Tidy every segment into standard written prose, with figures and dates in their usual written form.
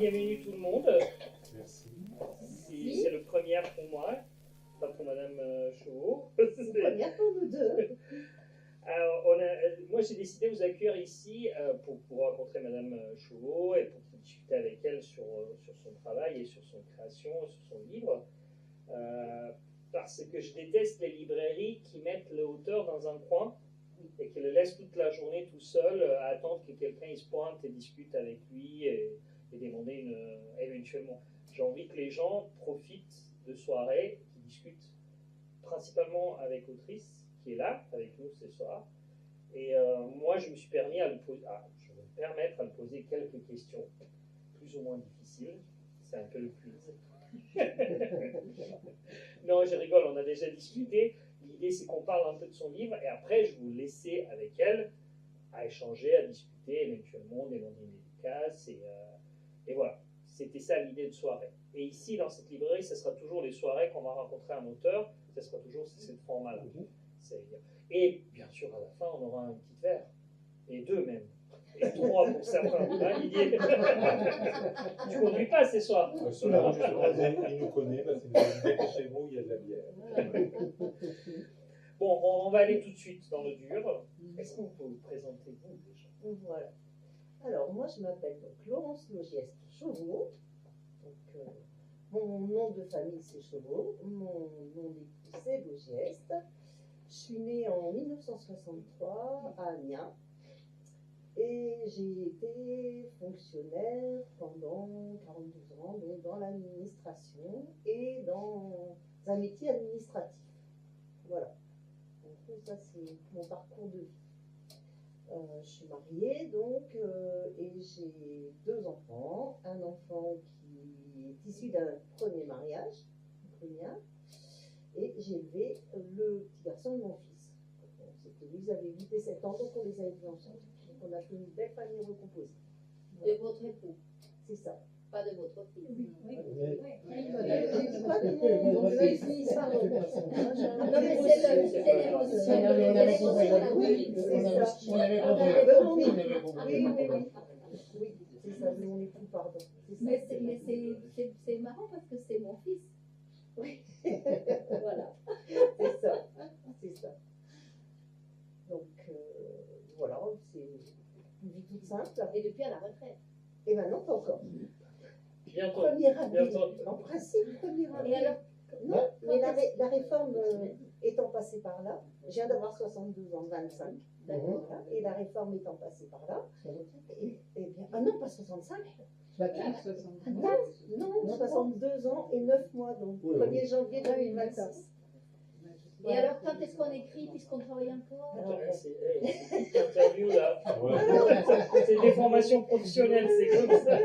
bienvenue tout le monde. Merci. C'est le première pour moi, pas pour Madame Chauveau. C'est la première pour nous deux. Alors, moi j'ai décidé de vous accueillir ici pour rencontrer Madame Chauveau et pour discuter avec elle sur son travail et sur son création, sur son livre. Parce que je déteste les librairies qui mettent l'auteur dans un coin et qui le laissent toute la journée tout seul à attendre que quelqu'un il se pointe et discute avec lui et demander éventuellement. J'ai envie que les gens profitent de soirées qui discutent principalement avec l'autrice qui est là avec nous ce soir. Et moi je me suis permis je vais me permettre à lui poser quelques questions plus ou moins difficiles. C'est un peu le quiz. Non, je rigole, on a déjà discuté. L'idée, c'est qu'on parle un peu de son livre et après, je vous laisser avec elle à échanger, à discuter, éventuellement demander une dédicace. Et voilà, c'était ça l'idée de soirée. Et ici, dans cette librairie, ce sera toujours les soirées qu'on va rencontrer un auteur, ce sera toujours cette format-là. Et bien sûr, à la fin, on aura un petit verre, et deux même. Et trois pour certains, hein, Didier. Tu conduis pas ces soirs. Cela, il nous connaît parce qu'il nous a dit que chez vous, il y a de la bière. Bon, on va aller tout de suite dans le dur. Est-ce que vous pouvez vous présenter vous déjà? Voilà. Alors, moi, je m'appelle donc Laurence Logieste Chauveau. Donc, mon nom de famille, c'est Chauveau. Mon nom d'époux, c'est Logieste. Je suis née en 1963 à Amiens. Et j'ai été fonctionnaire pendant 42 ans donc dans l'administration et dans un métier administratif. Voilà. Donc ça, c'est mon parcours de vie. Je suis mariée donc et j'ai deux enfants. Un enfant qui est issu d'un premier mariage, le mien, et j'ai élevé le petit garçon de mon fils. Ils avaient 8 et 7 ans, donc on les a élevés ensemble. On a fait une belle famille recomposée. De votre époux, c'est ça. pas de votre fils. Oui. Pas de mon fils, pardon. Non, mais c'est l'émotion. On avait compris. Oui, c'est ça, de mon époux, pardon. Mais c'est marrant parce que c'est mon fils. Oui. Voilà. C'est ça. Donc, voilà, c'est une vie toute simple. Et depuis à la retraite. Et maintenant, pas encore. Bientôt. Premier avril. Bientôt. En principe, 1er avril. Et alors, Non, mais la réforme étant passée par là, je viens d'avoir 62 ans, 25. d'accord. Voilà, et la réforme étant passée par là, et bien, ah non, pas 65. Non, 62 ans et 9 mois, donc Oui, 1er janvier 2026. Et alors, quand est-ce qu'on écrit puisqu'on travaille encore? C'est une interview là. Ouais. C'est des formations professionnelles, c'est comme ça.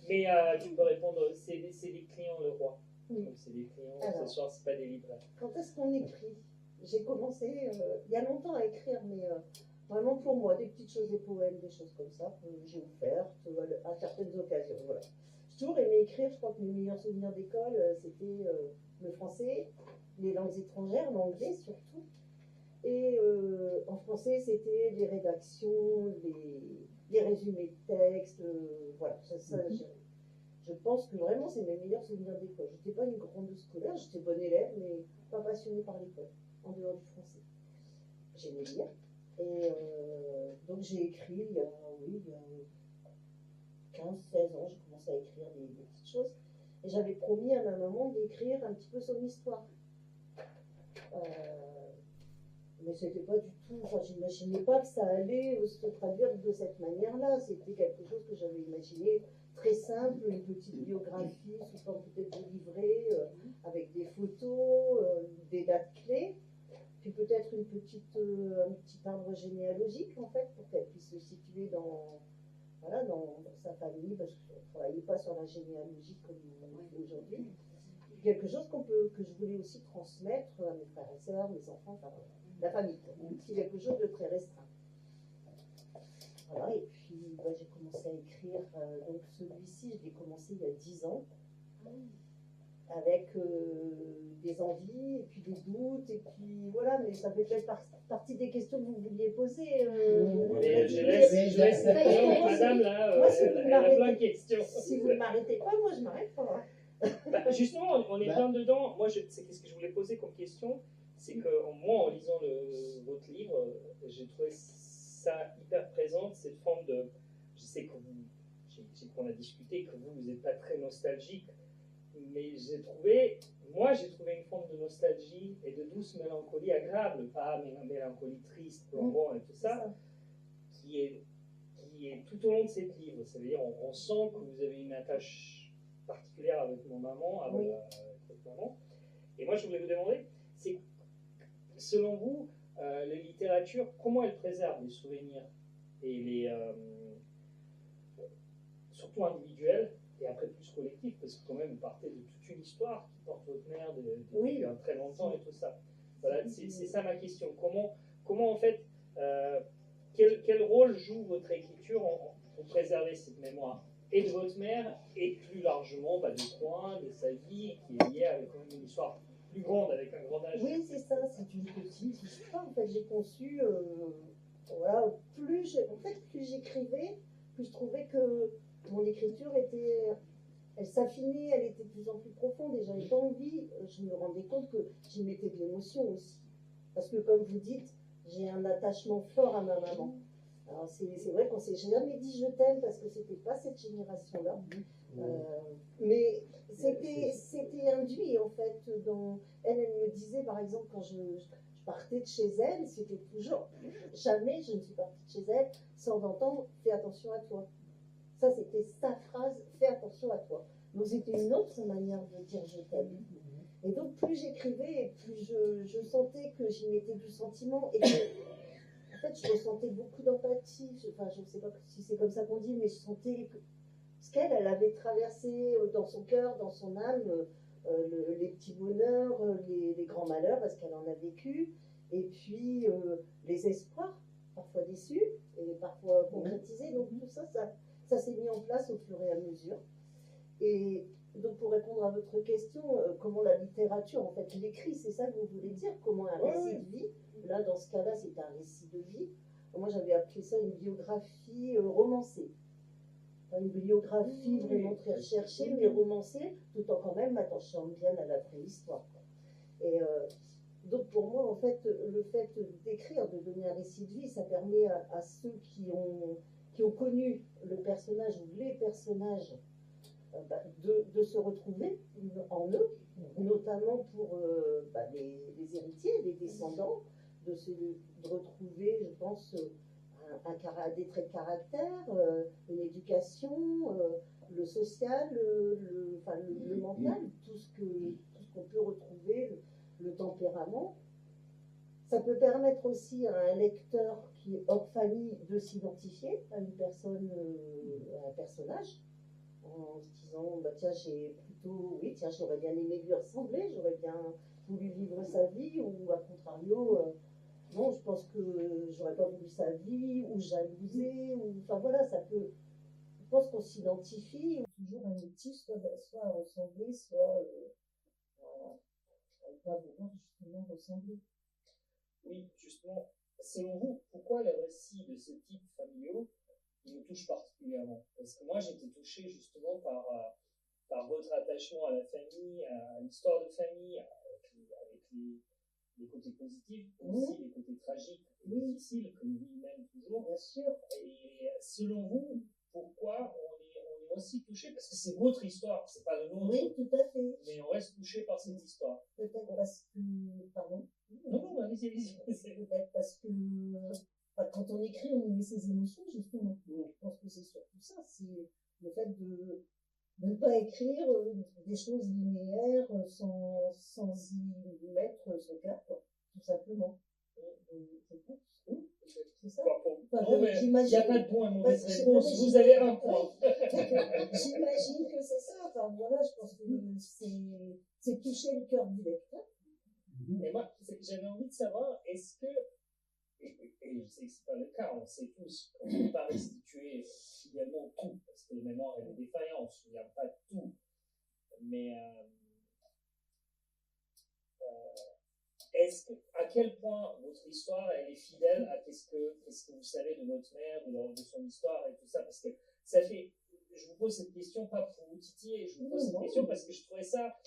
Mais tu peux répondre, c'est des clients le roi. Oui. Donc c'est des clients, Alors. ce soir c'est pas des libraires. Quand est-ce qu'on écrit? J'ai commencé il y a longtemps à écrire, mais vraiment pour moi, des petites choses, des poèmes, des choses comme ça, que j'ai offertes à certaines occasions. Voilà. J'ai toujours aimé écrire, je crois que mes meilleurs souvenirs d'école, c'était le français, les langues étrangères, l'anglais surtout. Et en français, c'était les rédactions, les résumés de textes, voilà. Je pense que vraiment, c'est mes meilleurs souvenirs d'école. Je n'étais pas une grande scolaire, j'étais bonne élève, mais pas passionnée par l'école, en dehors du français. J'aimais lire. Et donc j'ai écrit, il y a 15-16 ans, j'ai commencé à écrire des petites choses. Et j'avais promis à ma maman d'écrire un petit peu son histoire. Mais c'était pas du tout, enfin j'imaginais pas que ça allait se traduire de cette manière-là. C'était quelque chose que j'avais imaginé très simple, une petite biographie sous forme peut-être de livret, avec des photos, des dates clés, puis peut-être un petit arbre généalogique en fait, pour qu'elle puisse se situer dans sa famille, parce qu'on ne travaillait pas sur la généalogie comme on fait aujourd'hui. Quelque chose que je voulais aussi transmettre à mes frères et sœurs, mes enfants, enfin, la famille. C'est quelque chose de très restreint. Voilà, et puis j'ai commencé à écrire, donc celui-ci, je l'ai commencé il y a 10 ans. avec des envies, et puis des doutes, et puis voilà, mais ça fait peut-être partie des questions que vous vouliez poser. Mais je laisse madame là, moi, si elle a plein de questions. Si vous ne m'arrêtez pas, moi je m'arrête pas. Bah, justement, on est plein dedans. Moi, c'est ce que je voulais poser comme question, c'est que moi, en lisant votre livre, j'ai trouvé ça hyper présente, cette forme de... Je sais que qu'on a discuté, que vous n'êtes pas très nostalgique, mais j'ai trouvé une forme de nostalgie et de douce mélancolie agréable, pas mélancolie triste, plombant et tout ça, qui est tout au long de cette livre. C'est-à-dire, on sent que vous avez une attache particulière avec mon maman, avec votre maman. Et moi, je voulais vous demander, c'est selon vous, la littérature, comment elle préserve les souvenirs et les surtout individuels et après plus collectifs, parce que quand même vous partez de toute une histoire qui porte votre mère depuis très longtemps et tout ça. Voilà, c'est ça ma question. Comment en fait, quel rôle joue votre écriture pour préserver cette mémoire et de votre mère et plus largement du coin, de sa vie qui est liée avec quand même une histoire plus grande, avec un grand âge. Oui, c'est ça, c'est une petite histoire. En fait, j'ai conçu, voilà, plus j'écrivais, plus je trouvais que mon écriture elle s'affinait, elle était de plus en plus profonde et j'avais pas envie, je me rendais compte que j'y mettais de l'émotion aussi. Parce que comme vous dites, j'ai un attachement fort à ma maman. Alors c'est vrai qu'on s'est jamais dit je t'aime parce que c'était pas cette génération-là. Mais c'était induit en fait. Elle me disait par exemple quand je partais de chez elle, c'était toujours jamais je ne suis partie de chez elle sans entendre fais attention à toi. Ça c'était sa phrase, fais attention à toi. Donc c'était une autre manière de dire je t'aime. Et donc plus j'écrivais, plus je sentais que j'y mettais du sentiment et que en fait, je ressentais beaucoup d'empathie. Enfin, je ne sais pas si c'est comme ça qu'on dit, mais je sentais que ce qu'elle avait traversé dans son cœur, dans son âme, les petits bonheurs, les grands malheurs, parce qu'elle en a vécu, et puis les espoirs, parfois déçus, et parfois concrétisés. Donc tout ça, ça s'est mis en place au fur et à mesure. Et donc pour répondre à votre question, comment la littérature, en fait, l'écrit, c'est ça que vous voulez dire, comment un récit de vie. Là, dans ce cas-là, c'est un récit de vie. Moi, j'avais appelé ça une biographie romancée. Une biographie vraiment très recherchée, mais romancée, tout en quand même m'attachant bien à la vraie histoire. Et donc, pour moi, en fait, le fait d'écrire, de donner un récit de vie, ça permet à ceux qui ont connu le personnage ou les personnages de se retrouver en eux, notamment pour les héritiers, les descendants, de retrouver, je pense, des traits de caractère, une éducation, le social, le mental, tout ce qu'on peut retrouver, le tempérament. Ça peut permettre aussi à un lecteur qui est hors famille de s'identifier à une personne, à un personnage, en se disant tiens, j'aurais bien aimé lui ressembler, j'aurais bien voulu vivre sa vie, ou à contrario, non, je pense que j'aurais pas voulu sa vie, ou jalouser, ou enfin voilà, ça peut. Je pense qu'on s'identifie toujours un outil, soit à ressembler, soit à ne pas vouloir justement ressembler. Oui, justement, selon vous, pourquoi les récits de ce type familiaux me touchent particulièrement? Parce que moi, j'étais touché justement par votre attachement à la famille, à l'histoire de famille, avec les côtés positifs, aussi les côtés tragiques et difficiles que nous vivons toujours. Bien sûr. Et selon vous, pourquoi on est aussi touché? Parce que c'est votre histoire, c'est pas le nôtre. Oui, tout à fait. Mais on reste touché par cette histoire. Peut-être parce que... Pardon? Non, allez-y. Peut-être parce que quand on écrit, on y met ses émotions, justement. Je pense que c'est surtout ça. C'est le fait de ne pas écrire des choses linéaires sans y mettre son cœur, quoi, tout simplement. C'est ça. Il n'y a pas de bon et mauvaise réponse. Vous avez un point. J'imagine que c'est ça. Enfin, voilà, je pense que c'est toucher le cœur du lecteur. Et moi, j'avais envie de savoir, est-ce que, et je sais que ce n'est pas le cas, on sait tous qu'on ne peut pas restituer fidèlement tout, parce que la mémoire est défaillante, on ne se souvient pas de tout. Mais à quel point votre histoire elle est fidèle à qu'est-ce que vous savez de votre mère, de son histoire et tout ça, parce que ça fait, je vous pose cette question pas pour vous titiller, je vous pose cette question parce que je trouvais ça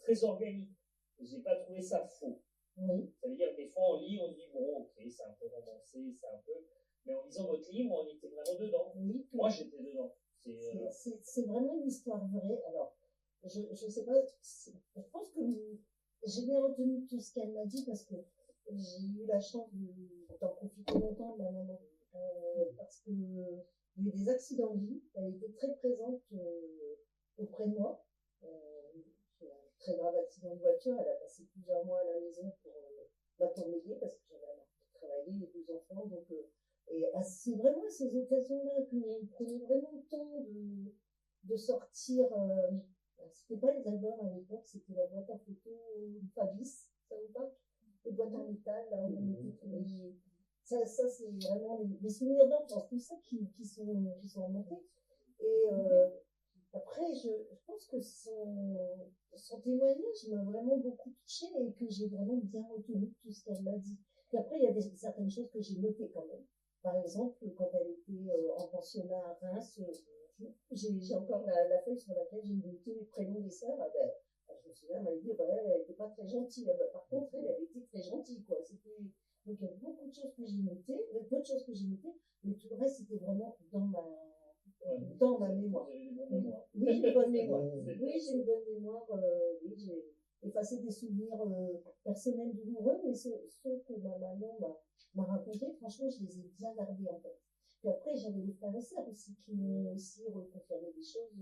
très organique. J'ai pas trouvé ça faux. Oui. Ça veut dire que des fois on lit, on dit bon ok c'est un peu romancé, c'est un peu, mais en lisant votre livre on était vraiment dedans. Oui. Moi j'étais dedans. C'est vraiment une histoire vraie. Alors je sais pas, je pense que j'ai bien retenu tout ce qu'elle m'a dit parce que j'ai eu la chance d'en profiter longtemps de ma maman. Parce que il y a eu des accidents de vie, elle était très présente auprès de moi. J'ai eu un très grave accident de voiture, elle a passé plusieurs mois à la maison pour m'aider parce que j'avais un enfant qui travaillait, les 2 enfants. Donc, et c'est vraiment à ces occasions-là que on prenait vraiment le temps de sortir. C'était pas les albums à l'époque, c'était la boîte à photos Fabis, ça vous parle? Les boîtes en métal, là où on mettait tous les. Ça c'est vraiment les souvenirs d'enfance, tout ça qui sont remontés. Et après, je pense que son témoignage m'a vraiment beaucoup touchée et que j'ai vraiment bien retenu tout ce qu'elle m'a dit. Puis après, il y a certaines choses que j'ai notées quand même. Par exemple, quand elle était en pensionnat à Reims, j'ai encore la feuille sur laquelle j'ai noté les prénoms des sœurs. Je me souviens, elle m'a dit, elle n'était pas très gentille. Par contre, elle était très gentille, quoi. Donc, il y a beaucoup de choses que j'ai notées, peu de choses que j'ai notées, mais tout le reste, c'était vraiment dans ma mémoire. Vous avez des bonnes mémoires. Oui, j'ai une bonne mémoire. Oui, j'ai effacé des souvenirs personnels douloureux, mais ceux que ma maman m'a racontés, franchement, je les ai bien gardés en tête. Puis après, j'avais les frères et sœurs aussi qui m'ont aussi reconfirmé des choses.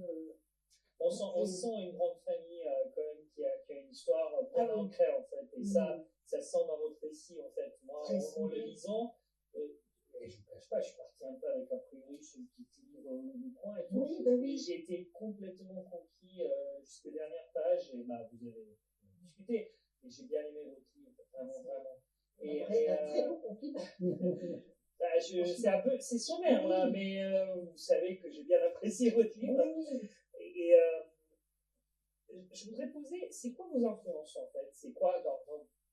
On sent une grande famille quand même qui a une histoire bien ancrée en fait. Et ça se sent dans votre récit en fait. Moi, en le lisant, et je ne vous cache pas, je suis parti un peu avec a priori ce petit livre du coin et tout. Et j'ai été complètement conquis jusqu'aux dernières pages. Et vous avez discuté. Et j'ai bien aimé votre livre, vraiment, vraiment. Et un très beau compliment. C'est sommaire là, mais vous savez que j'ai bien apprécié votre livre. Et je voudrais poser, c'est quoi vos influences en fait? C'est quoi,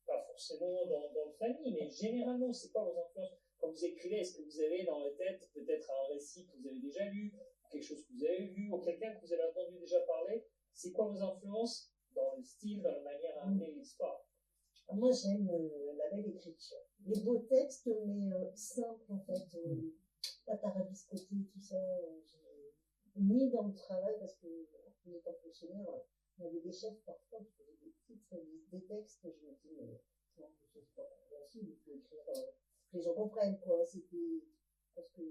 pas forcément dans le famille, mais généralement, c'est quoi vos influences? Quand vous écrivez, est-ce que vous avez dans la tête peut-être un récit que vous avez déjà lu, quelque chose que vous avez vu, ou quelqu'un que vous avez entendu déjà parler? C'est quoi vos influences dans le style, dans la manière à amener l'histoire? Moi, j'aime la belle écriture. Les beaux textes, mais simples en fait. Pas tarabiscotés, tout ça. Ni dans le travail, parce que en étant fonctionnaire, il y avait des chefs parfois qui faisaient des titres, des textes, je me dis, mais non, c'est pas facile, il faut écrire que les gens comprennent, quoi. C'était, parce que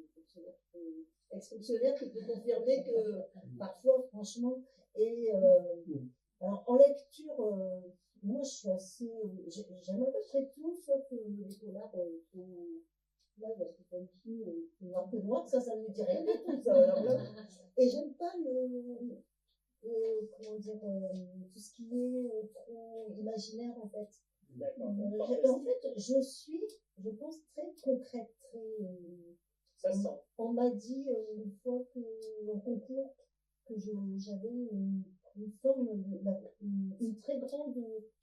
ex-fonctionnaire qui peut confirmer que parfois, franchement, et alors en lecture, moi je suis assez, j'aime à peu près tout, sauf les polars, là, parce que comme qui, noir que noir, ça ne me dit rien du tout, ça. Alors là, et j'aime pas comment dire, tout ce qui est trop imaginaire, en fait. En fait, je pense, très concrète, très. Ça sent. On m'a dit une fois en concours que j'avais une forme, une très grande.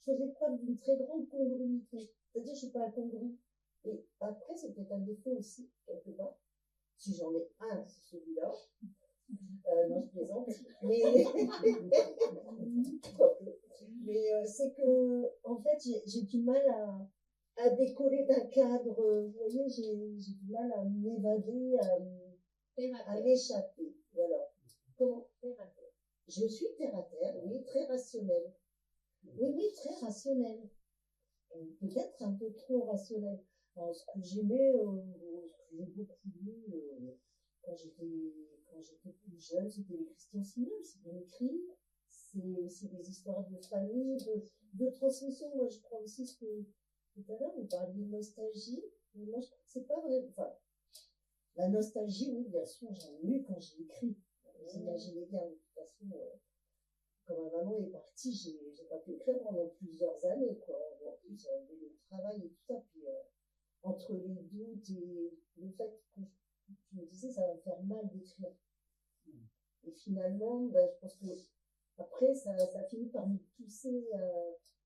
Je faisais preuve d'une très grande congruité. C'est-à-dire, je ne suis pas incongrue. Et après, c'est peut-être un défaut aussi, quelque part. Si j'en ai un, c'est celui-là. Non, je plaisante. Mais c'est que, en fait, j'ai du mal à décoller d'un cadre. Vous voyez, j'ai du mal à m'évader, à m'échapper. Voilà. Comment? Terre à terre. Je suis terre à terre, oui, très rationnelle. Oui, très rationnelle. Peut-être un peu trop rationnelle. Alors, ce que j'aimais, ce que j'ai beaucoup lu quand j'étais plus jeune, c'était les Christian Simon, c'est bien écrit. C'est aussi des histoires de famille, de transmission. Moi, je crois aussi ce que tout à l'heure, vous parliez de nostalgie. Mais moi, je crois que c'est pas vrai. Enfin, la nostalgie, oui, bien sûr, j'en ai eu quand j'ai écrit. Vous imaginez bien, de toute façon, quand ma maman est partie, j'ai pas pu écrire pendant plusieurs années, quoi. En plus, j'avais le travail et tout ça. Puis, entre les doutes et le fait que je me disais, ça va me faire mal d'écrire. Et finalement, je pense que après, ça finit par me pousser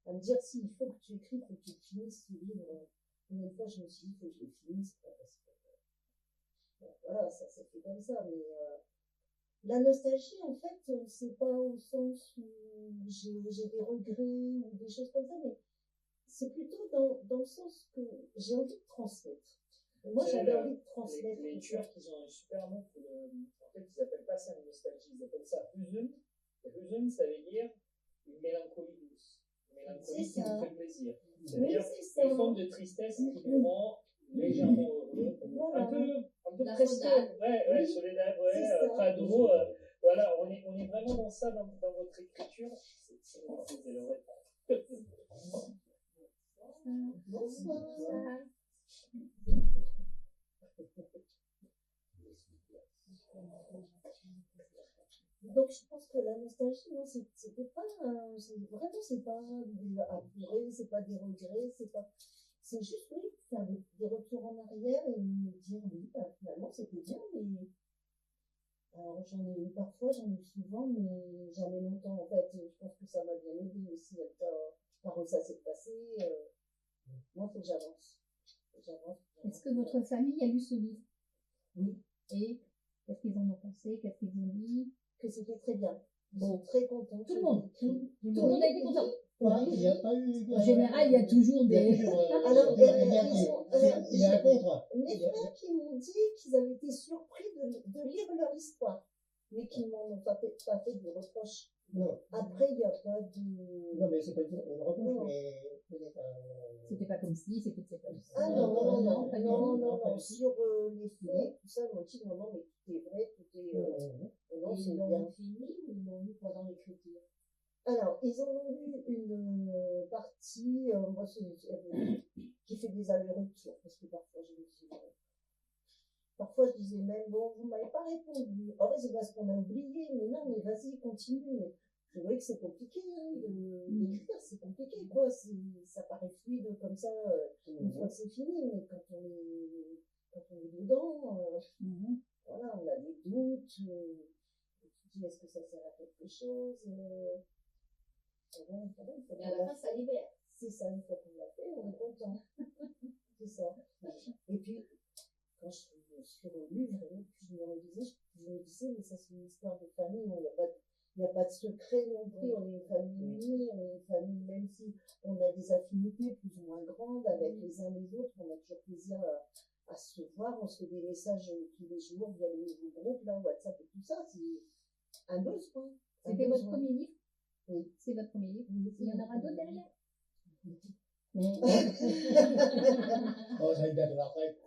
à me dire s'il faut que tu écris, il faut que tu finisses ce livre. Une fois, je me suis dit, il faut que je le finisse, quoi, parce que voilà, ça s'est fait comme ça. Mais la nostalgie, en fait, c'est pas au sens où j'ai des regrets ou des choses comme ça, mais c'est plutôt dans le sens que j'ai envie de transmettre. Et moi, j'avais envie de transmettre. Les Turcs, ils ont un super nom pour le. En fait, ils appellent pas ça une nostalgie, ils appellent ça huzun. Huzun, ça veut dire une mélancolie douce. Une mélancolie qui vous fait plaisir. C'est-à-dire une forme de tristesse qui vous rend légèrement heureux. Voilà. Un peu La presque. Soledad. Ouais, Soledad, ouais, Fado. Voilà, on est vraiment dans ça dans votre écriture. C'est le vrai. Bonsoir. Donc je pense que la nostalgie, non, c'était pas, vraiment c'est pas à pleurer, c'est pas des regrets, c'est juste oui, faire des retours en arrière et me dire oui, finalement c'était bien, mais alors j'en ai eu parfois, j'en ai eu souvent, mais jamais longtemps en fait. Je pense que ça m'a bien aidé aussi par où ça s'est passé. Moi, il faut que j'avance. Est-ce que votre famille a lu ce livre? Oui. Et qu'est-ce qu'ils en ont pensé? Qu'est-ce qu'ils ont dit? Que c'était très bien. Ils sont très contents. Tout le monde. Tout le monde a été content. Ouais, il n'y a pas eu. En général, il y a toujours des. Alors, il y a un contre. Mes frères qui m'ont dit qu'ils avaient été surpris de lire leur histoire, mais qu'ils m'en ont pas fait de reproches. Non. Après, il n'y a pas de. Non, mais c'est pas une reproche, mais peut-être un. C'était pas comme si, c'était comme ça. Ah non. Sur les faits, tout ça, ils m'ont dit non, mais tout est vrai, tout est. Non, c'est bien fini, ou ils l'ont lu pendant l'écriture? Alors, ils en ont lu une partie, moi, qui fait des allers-retours, parce que parfois, je disais même, bon, vous m'avez pas répondu. En vrai, c'est parce qu'on a oublié, mais non, mais vas-y, continue. Mais je voyais que c'est compliqué, hein, d'écrire, c'est compliqué, quoi. Ça paraît fluide comme ça, une fois que c'est fini, mais quand on est dedans, voilà, on a des doutes, tu dis, est-ce que ça sert à quelque chose? Et à la fin, ça libère. C'est ça, une fois qu'on l'a fait, on est content. C'est ça. Et puis, quand je suis relue, je me relisais, je me disais, mais ça c'est une histoire de famille, il n'y a pas de secret non plus, on est une famille unie, on est une famille, même si on a des affinités plus ou moins grandes avec les uns les autres, on a toujours plaisir à se voir, on se fait des messages tous les jours via les groupes, là, WhatsApp et tout ça, c'est un besoin. C'était votre premier livre? Oui. C'est votre premier livre? Oui. Il y en aura d'autres derrière? Oh, ça date de la retraite.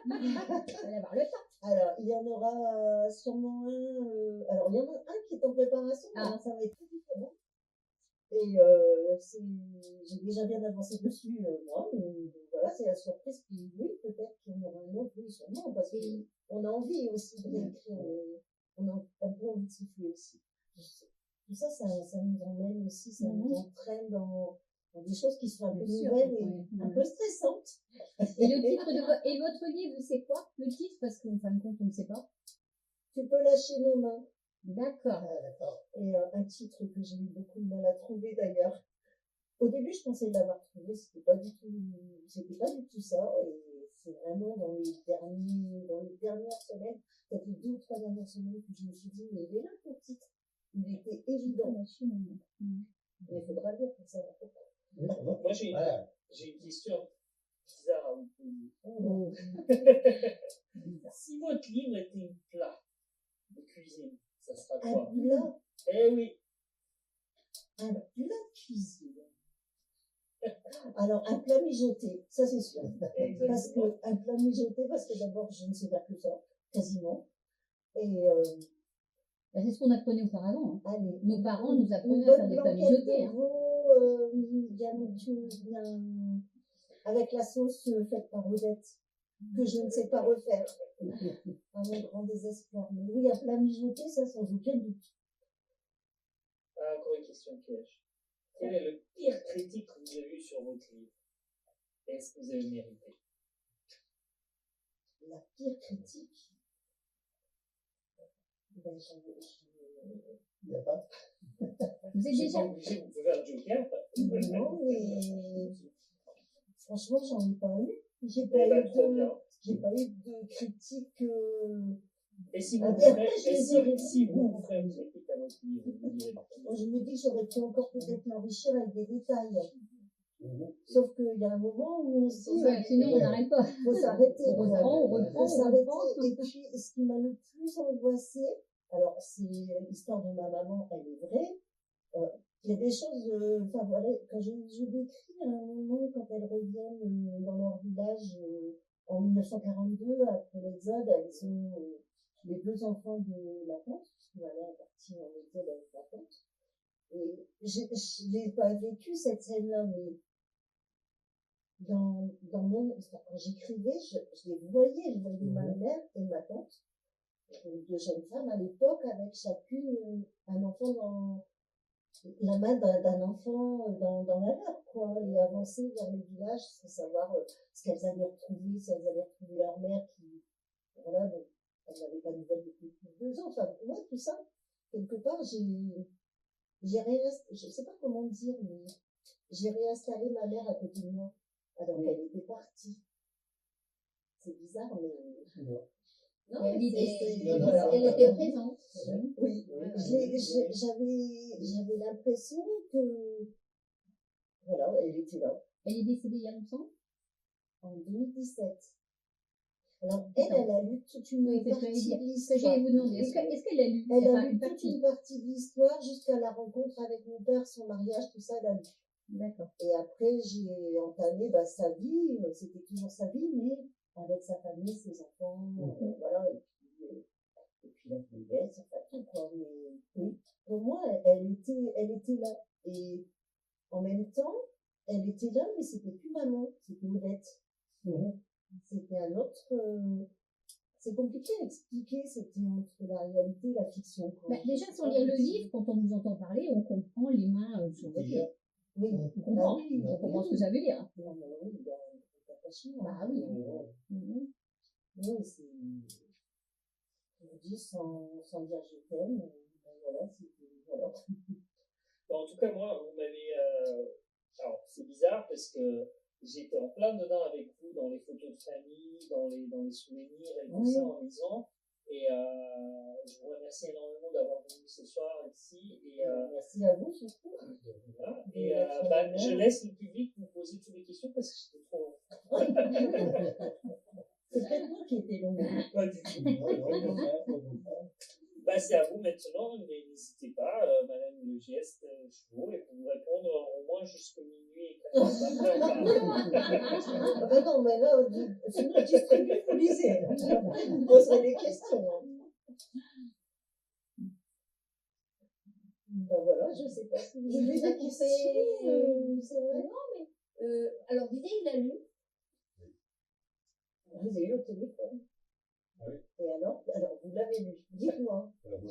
Vous allez avoir le temps. Alors, il y en aura sûrement un. Alors, il y en a un qui est en préparation, mais ça va être très différent. Et j'ai déjà bien avancé dessus, moi, mais voilà, c'est la surprise. Puis oui, peut-être qu'il y en aura un autre, oui, sûrement, parce qu'on a envie aussi de réécrire, on a un peu envie de souffler aussi. Tout ça, ça nous emmène aussi, ça nous entraîne dans des choses qui sont un peu nouvelles et un peu stressantes. Et le titre et votre livre, c'est quoi? Le titre, parce qu'en fin de compte, on ne sait pas. Tu peux lâcher nos mains. D'accord. D'accord. Et un titre que j'ai eu beaucoup de mal à trouver d'ailleurs. Au début, je pensais l'avoir trouvé, c'était pas du tout ça. Et c'est vraiment dans les dernières semaines, peut-être les 2 ou 3 dernières semaines, que je me suis dit, mais il est là ton titre. Il était évident. Mais il faudra lire pour savoir pourquoi. Moi, j'ai une question bizarre à vous poser. Si votre livre était un plat de cuisine, ça sera quoi? Un plat? Eh oui. Un plat de cuisine. Alors, un plat mijoté, ça c'est sûr. Un plat mijoté, parce que d'abord, je ne sais faire que ça, quasiment. Et c'est ce qu'on apprenait auparavant. Hein. Allez, nos parents nous apprenaient à faire des plats mijotés. Avec la sauce faite par Odette, que je ne sais pas refaire. À mon grand désespoir. Mais oui, un plat mijoté, ça sans aucun doute. Encore une question piège. Quel est le pire critique que vous avez eu sur votre livre? Est-ce que vous avez mérité? La pire critique? Il n'y a pas. Vous êtes déjà. Vous pouvez faire un joker. Non, mais franchement, j'en ai pas eu. J'ai Eh pas ben, eu trop de, bien. j'ai pas eu de critiques. Et si vous Ah, vous mais après, ferez, je et les si, aurais si dit. vous ferez une critique à votre livre, vous direz Moi, je me dis que j'aurais pu encore peut-être l'enrichir avec des détails. Mhm. Sauf qu'il y a un moment où on se dit, Ouais, sinon, on n'arrête pas. faut s'arrêter. On reprend, on reprend, Faut on s'arrêter. reprend. Et puis, ce qui m'a le plus angoissée, alors, c'est l'histoire de ma maman, elle est vraie. Il y a des choses, enfin voilà, quand je décris à un moment, quand elles reviennent dans leur village en 1942, après l'exode, elles ont les deux enfants de ma tante, puisque ma mère est partie en exode avec ma tante. Et je n'ai pas vécu cette scène-là, mais quand j'écrivais, je les voyais, je voyais ma mère et ma tante, deux jeunes femmes à l'époque, avec chacune un enfant dans la main d'un enfant dans la leur, quoi, et avancer vers le village sans savoir ce qu'elles allaient retrouver, si elles allaient retrouver leur mère qui, voilà, donc, elles n'avaient pas de nouvelles depuis plus de 2 ans. Enfin, moi, tout ça, quelque part, je sais pas comment dire, mais j'ai réinstallé ma mère à côté de moi, alors qu'elle était partie. C'est bizarre, mais... Non, elle Voilà. était présente. Oui, Ouais, j'avais l'impression que, voilà, elle était là, Elle est décédée il y a longtemps. en 2017. Alors, elle a lu toute une Oui, c'est ce que partie de j'allais dire. l'histoire. J'allais vous demander, est-ce qu'elle a lu Elle a Enfin, lu toute une partie de l'histoire jusqu'à la rencontre avec mon père, son mariage, tout ça, elle a lu. D'accord. Et après, j'ai entamé sa vie, c'était toujours sa vie, mais avec sa famille, ses enfants, voilà, et puis la vieillesse, enfin tout, quoi. Mais oui, pour moi, elle était là. Et en même temps, elle était là, mais c'était plus maman, c'était Odette. C'était un autre. C'est compliqué à expliquer, c'était entre la réalité et la fiction, quoi. Déjà, sans lire le livre, quand on vous entend parler, on comprend les mains sur votre livre. Oui, On comprend. On comprend ce que ça veut dire. Non, mais oui, il y a un attachement. Bah oui. Oui, c'est. Je vous dis sans dire je t'aime, voilà, voilà. Bon, en tout cas, moi, vous m'avez. Alors, c'est bizarre parce que j'étais en plein dedans avec vous dans les photos de famille, dans les souvenirs et tout ça en lisant. Et je vous remercie énormément d'avoir venu ce soir ici. Et, merci à vous surtout. Voilà. Et je laisse le public vous poser toutes les questions parce que j'étais trop. C'est peut-être moi qui étais long. Pas du tout. C'est à vous maintenant, mais n'hésitez pas, Madame le geste Chevaux, et pour vous répondre au moins jusqu'à minuit et 4 heures. Non, mais là, c'est nous distribuer, vous lisez. Après, vous poserez des questions. Voilà, je sais pas si vous avez des questions. C'est vrai. Non, mais alors Didier, il a lu. Vous avez eu au téléphone. Oui. Et alors, vous l'avez lu. Dites-moi. Alors moi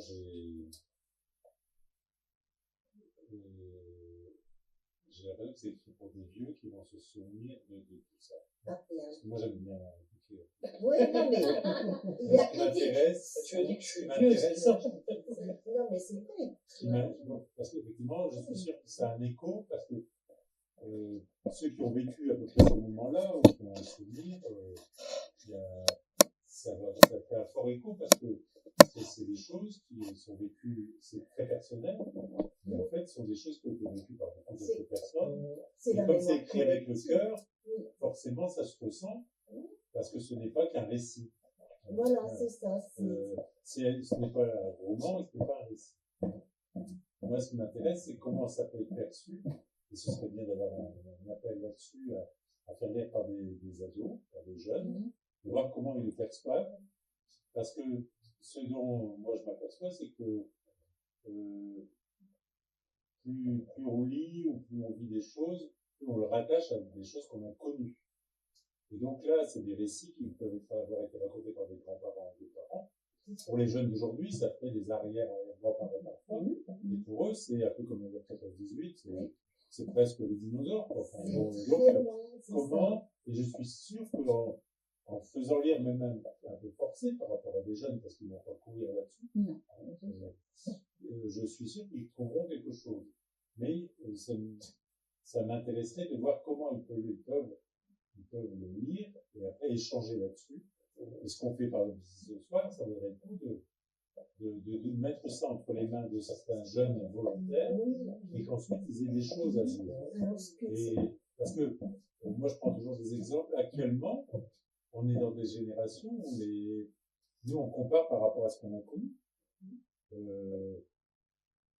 j'ai l'impression que c'est écrit pour des vieux qui vont se souvenir de tout ça. Parce que moi j'aime bien écrire. Oui, non mais la critique. Tu as dit que je suis vieux, c'est ça. Non mais c'est vrai. Parce qu'effectivement, je suis sûr que ça a un écho, parce que ceux qui ont vécu à peu près ce moment-là, ou qui ont un souvenir, ça fait un fort écho, parce que c'est des choses qui sont vécues, c'est très personnel, mais en fait, ce sont des choses qui ont été vécues par beaucoup d'autres personnes. Et comme c'est écrit avec le cœur, forcément, ça se ressent, parce que ce n'est pas qu'un récit. Voilà, c'est ça. Ce n'est pas un roman, ce n'est pas un récit. Moi, ce qui m'intéresse, c'est comment ça peut être perçu, et ce serait bien d'avoir un appel là-dessus à faire lire par des ados, par des jeunes, de voir comment ils le perçoivent, parce que ce dont moi je m'aperçois, c'est que plus on lit ou plus on vit des choses, plus on le rattache à des choses qu'on a connues. Et donc là, c'est des récits qui peuvent avoir été racontés par des grands-parents ou des parents. Pour les jeunes d'aujourd'hui, ça fait des arrière-grands-parents parfois. Et pour eux, c'est un peu comme il y a 14-18, c'est presque les dinosaures. Enfin, donc, comment, et je suis sûr qu'en faisant lire, même un peu forcé par rapport à des jeunes, parce qu'ils vont pas courir là-dessus, je suis sûr qu'ils trouveront quelque chose. Mais ça m'intéresserait de voir comment ils peuvent le lire et après échanger là-dessus. Et ce qu'on fait par exemple ce soir, ça vaudrait le coup de mettre ça entre les mains de certains jeunes volontaires et qu'ensuite ils aient des choses à dire. Et parce que moi je prends toujours des exemples. Actuellement, on est dans des générations où nous on compare par rapport à ce qu'on a connu.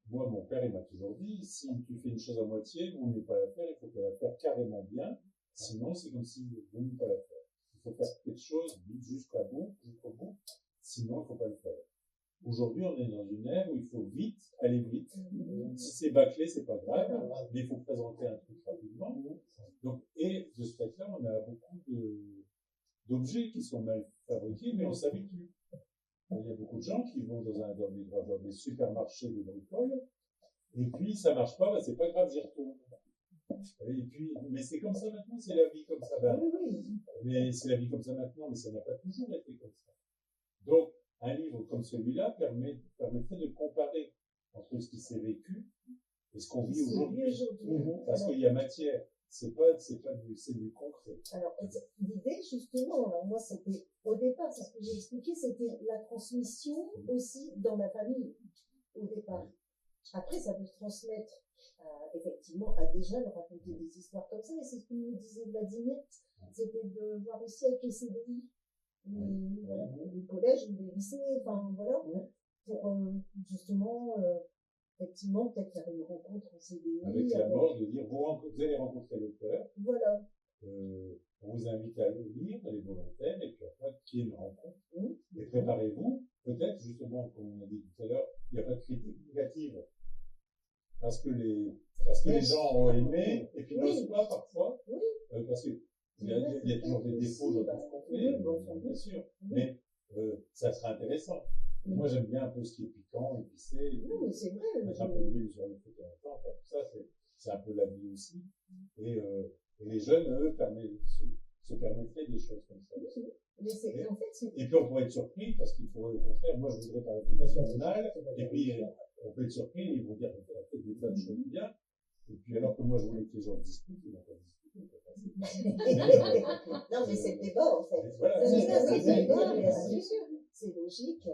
Moi, mon père, il m'a toujours dit, si tu fais une chose à moitié, il vaut mieux pas la faire, il faut la faire carrément bien, sinon c'est comme si il vaut mieux pas la faire. Il faut faire quelque chose jusqu'au bout, sinon il faut pas le faire. Aujourd'hui, on est dans une ère où il faut vite, aller vite. Si c'est bâclé, c'est pas grave, mais il faut présenter un truc rapidement. Donc, et de ce fait-là, on a beaucoup d'objets qui sont mal fabriqués, mais on s'habitue. Il y a beaucoup de gens qui vont dans des supermarchés de bricole, et puis ça marche pas, c'est pas grave, j'y retourne. Et puis, mais c'est comme ça maintenant, c'est la vie comme ça. Mais c'est la vie comme ça maintenant, mais ça n'a pas toujours été comme ça. Donc, un livre comme celui-là permettrait de comparer entre ce qui s'est vécu et ce qu'on vit aujourd'hui. Parce qu'il y a matière. C'est du concret. Alors, l'idée, justement, alors moi, c'était, au départ, c'est ce que j'ai expliqué, c'était la transmission aussi dans la famille, au départ. Après, ça peut se transmettre, effectivement, à des jeunes, raconter des histoires comme ça, et c'est ce que nous disait Vladimir, c'était de voir aussi avec les CDI, les collèges, les lycées, enfin, voilà, pour, justement, effectivement, peut-être faire une rencontre en CDI. Avec la mort de dire, vous allez rencontrer l'auteur. Voilà. On vous invite à le lire, les volontaires, et puis après, qu'il y ait une rencontre. Et préparez-vous, peut-être, justement, comme on a dit tout à l'heure, il n'y a pas de critique négative. Parce que les gens ont aimé, et puis n'osent pas parfois. Parce que il y a toujours des défauts dans tout ce qu'on fait, bien sûr. Mais ça sera intéressant. Moi, j'aime bien un peu ce qui est piquant, épicé. Non, mais c'est vrai. Mettre un peu d'huile sur le feu de temps, tout ça, c'est un peu la vie aussi. Et les jeunes, eux, se permettraient des choses comme ça. Mais en fait, et puis, on pourrait être surpris, parce qu'il faudrait, au contraire, moi, je voudrais parler de national, et puis, on peut être surpris, ils vont dire qu'on a fait des tas de choses bien. Et puis, alors que moi, je voulais que les gens discutent, ils n'ont pas discuté. Non, mais c'est le débat, en fait. Voilà, c'est le débat, bien sûr. C'est logique.